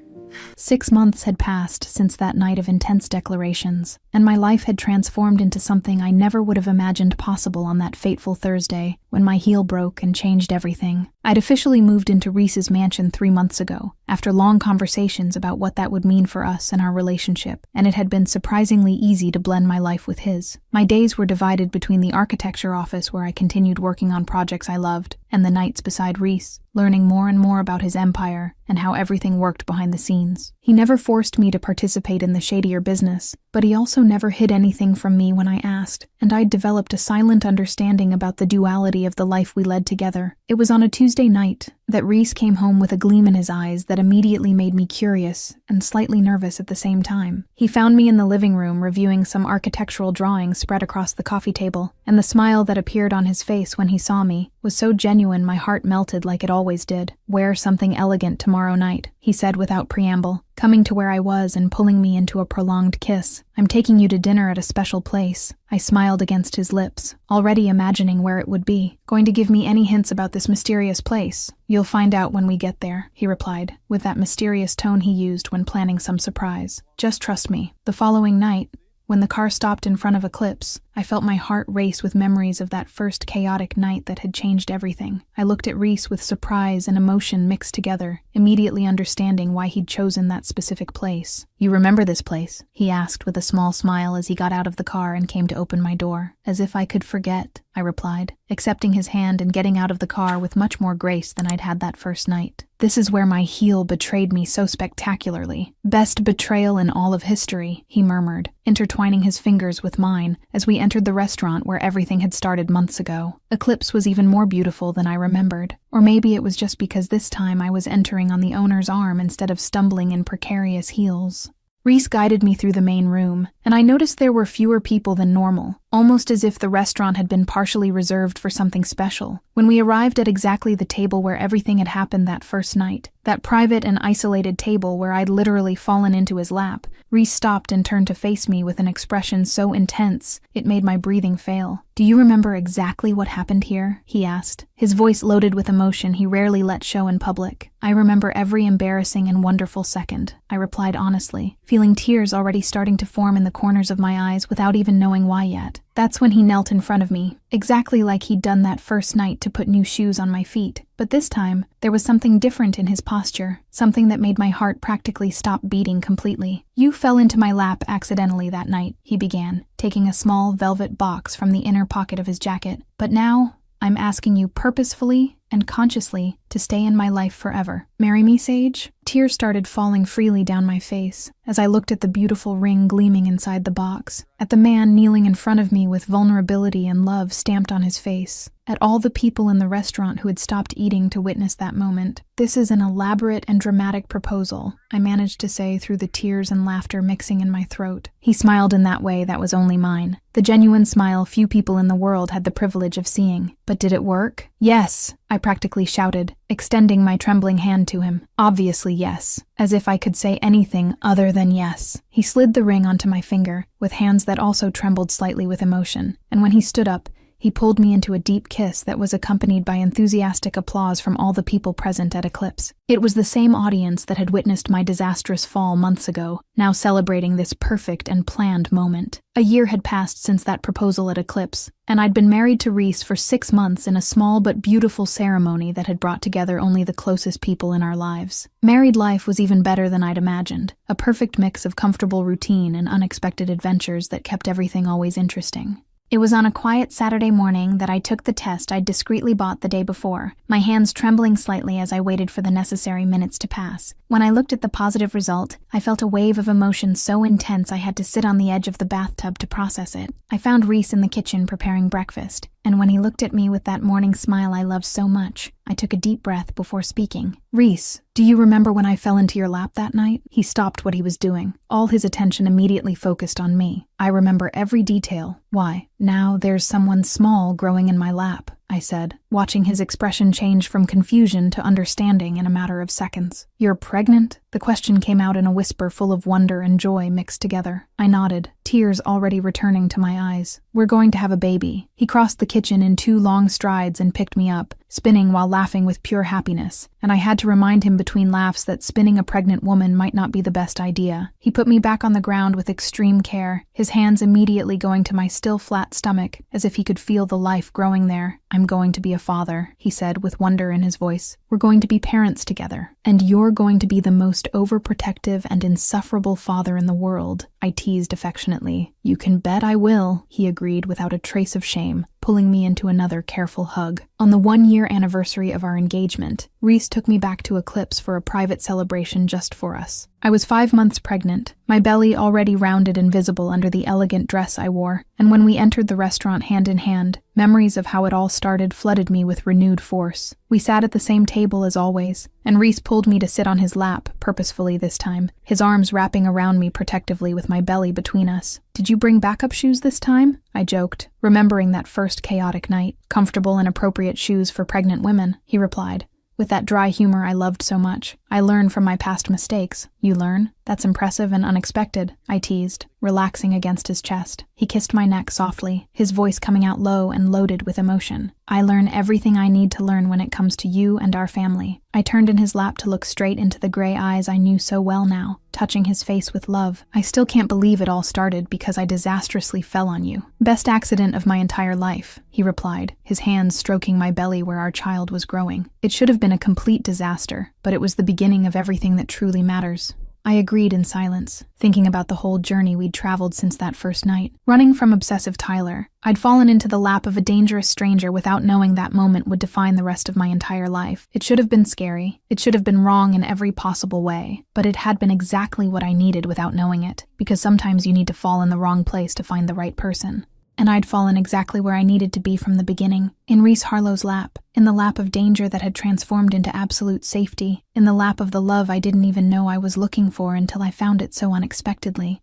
6 months had passed since that night of intense declarations, and my life had transformed into something I never would have imagined possible on that fateful Thursday when my heel broke and changed everything. I'd officially moved into Reese's mansion 3 months ago, after long conversations about what that would mean for us and our relationship, and it had been surprisingly easy to blend my life with his. My days were divided between the architecture office where I continued working on projects I loved, and the nights beside Reese, learning more and more about his empire and how everything worked behind the scenes. He never forced me to participate in the shadier business, but he also never hid anything from me when I asked, and I'd developed a silent understanding about the duality of the life we led together. It was on a Tuesday night that Reese came home with a gleam in his eyes that immediately made me curious and slightly nervous at the same time. He found me in the living room reviewing some architectural drawings spread across the coffee table, and the smile that appeared on his face when he saw me was so genuine my heart melted like it always did. "Wear something elegant tomorrow night," he said without preamble, coming to where I was and pulling me into a prolonged kiss. "I'm taking you to dinner at a special place." I smiled against his lips, already imagining where it would be. "Going to give me any hints about this mysterious place?" "You'll find out when we get there," he replied, with that mysterious tone he used when planning some surprise. "Just trust me." The following night, when the car stopped in front of Eclipse, I felt my heart race with memories of that first chaotic night that had changed everything. I looked at Reese with surprise and emotion mixed together, immediately understanding why he'd chosen that specific place. "You remember this place?" he asked with a small smile as he got out of the car and came to open my door. "As if I could forget," I replied, accepting his hand and getting out of the car with much more grace than I'd had that first night. "This is where my heel betrayed me so spectacularly. Best betrayal in all of history," he murmured, intertwining his fingers with mine as we entered the restaurant where everything had started months ago. Eclipse was even more beautiful than I remembered. Or maybe it was just because this time I was entering on the owner's arm instead of stumbling in precarious heels. Reese guided me through the main room, and I noticed there were fewer people than normal, almost as if the restaurant had been partially reserved for something special. When we arrived at exactly the table where everything had happened that first night, that private and isolated table where I'd literally fallen into his lap, Reese stopped and turned to face me with an expression so intense it made my breathing fail. "Do you remember exactly what happened here?" he asked, his voice loaded with emotion he rarely let show in public. "I remember every embarrassing and wonderful second," I replied honestly, feeling tears already starting to form in the corners of my eyes without even knowing why yet. That's when he knelt in front of me, exactly like he'd done that first night to put new shoes on my feet. But this time, there was something different in his posture, something that made my heart practically stop beating completely. "You fell into my lap accidentally that night," he began, taking a small velvet box from the inner pocket of his jacket. "But now, I'm asking you purposefully and consciously to stay in my life forever. Marry me, Sage?" Tears started falling freely down my face as I looked at the beautiful ring gleaming inside the box, at the man kneeling in front of me with vulnerability and love stamped on his face, at all the people in the restaurant who had stopped eating to witness that moment. "This is an elaborate and dramatic proposal," I managed to say through the tears and laughter mixing in my throat. He smiled in that way that was only mine, the genuine smile few people in the world had the privilege of seeing. "But did it work?" "Yes," I practically shouted, extending my trembling hand to him. "Obviously yes," as if I could say anything other than yes. He slid the ring onto my finger, with hands that also trembled slightly with emotion, and when he stood up, he pulled me into a deep kiss that was accompanied by enthusiastic applause from all the people present at Eclipse. It was the same audience that had witnessed my disastrous fall months ago, now celebrating this perfect and planned moment. A year had passed since that proposal at Eclipse, and I'd been married to Reese for 6 months in a small but beautiful ceremony that had brought together only the closest people in our lives. Married life was even better than I'd imagined, a perfect mix of comfortable routine and unexpected adventures that kept everything always interesting. It was on a quiet Saturday morning that I took the test I'd discreetly bought the day before, my hands trembling slightly as I waited for the necessary minutes to pass. When I looked at the positive result, I felt a wave of emotion so intense I had to sit on the edge of the bathtub to process it. I found Reese in the kitchen preparing breakfast, and when he looked at me with that morning smile I loved so much, I took a deep breath before speaking. "Reese, do you remember when I fell into your lap that night?" He stopped what he was doing, all his attention immediately focused on me. "I remember every detail. Why? Now there's someone small growing in my lap," I said, watching his expression change from confusion to understanding in a matter of seconds. "You're pregnant?" The question came out in a whisper full of wonder and joy mixed together. I nodded, tears already returning to my eyes. "We're going to have a baby." He crossed the kitchen in 2 long strides and picked me up, spinning while laughing with pure happiness, and I had to remind him between laughs that spinning a pregnant woman might not be the best idea. He put me back on the ground with extreme care, his hands immediately going to my still flat stomach, as if he could feel the life growing there. "I'm going to be a father," he said with wonder in his voice. "We're going to be parents together, and you're going to be the most overprotective and insufferable father in the world," I teased affectionately. "You can bet I will," he agreed without a trace of shame, pulling me into another careful hug. On the 1-year anniversary of our engagement, Reese took me back to Eclipse for a private celebration just for us. I was 5 months pregnant, my belly already rounded and visible under the elegant dress I wore, and when we entered the restaurant hand in hand, memories of how it all started flooded me with renewed force. We sat at the same table as always, and Reese pulled me to sit on his lap, purposefully this time, his arms wrapping around me protectively with my belly between us. "Did you bring backup shoes this time?" I joked, remembering that first chaotic night. "Comfortable and appropriate shoes for pregnant women," he replied, with that dry humor I loved so much. "I learn from my past mistakes." "You learn? That's impressive and unexpected," I teased, relaxing against his chest. He kissed my neck softly, his voice coming out low and loaded with emotion. "I learn everything I need to learn when it comes to you and our family." I turned in his lap to look straight into the gray eyes I knew so well now, touching his face with love. "I still can't believe it all started because I disastrously fell on you." "Best accident of my entire life," he replied, his hands stroking my belly where our child was growing. "It should have been a complete disaster, but it was the beginning of everything that truly matters." I agreed in silence, thinking about the whole journey we'd traveled since that first night. Running from obsessive Tyler, I'd fallen into the lap of a dangerous stranger without knowing that moment would define the rest of my entire life. It should have been scary. It should have been wrong in every possible way. But it had been exactly what I needed without knowing it, because sometimes you need to fall in the wrong place to find the right person. And I'd fallen exactly where I needed to be from the beginning, in Reese Harlow's lap, in the lap of danger that had transformed into absolute safety, in the lap of the love I didn't even know I was looking for until I found it so unexpectedly.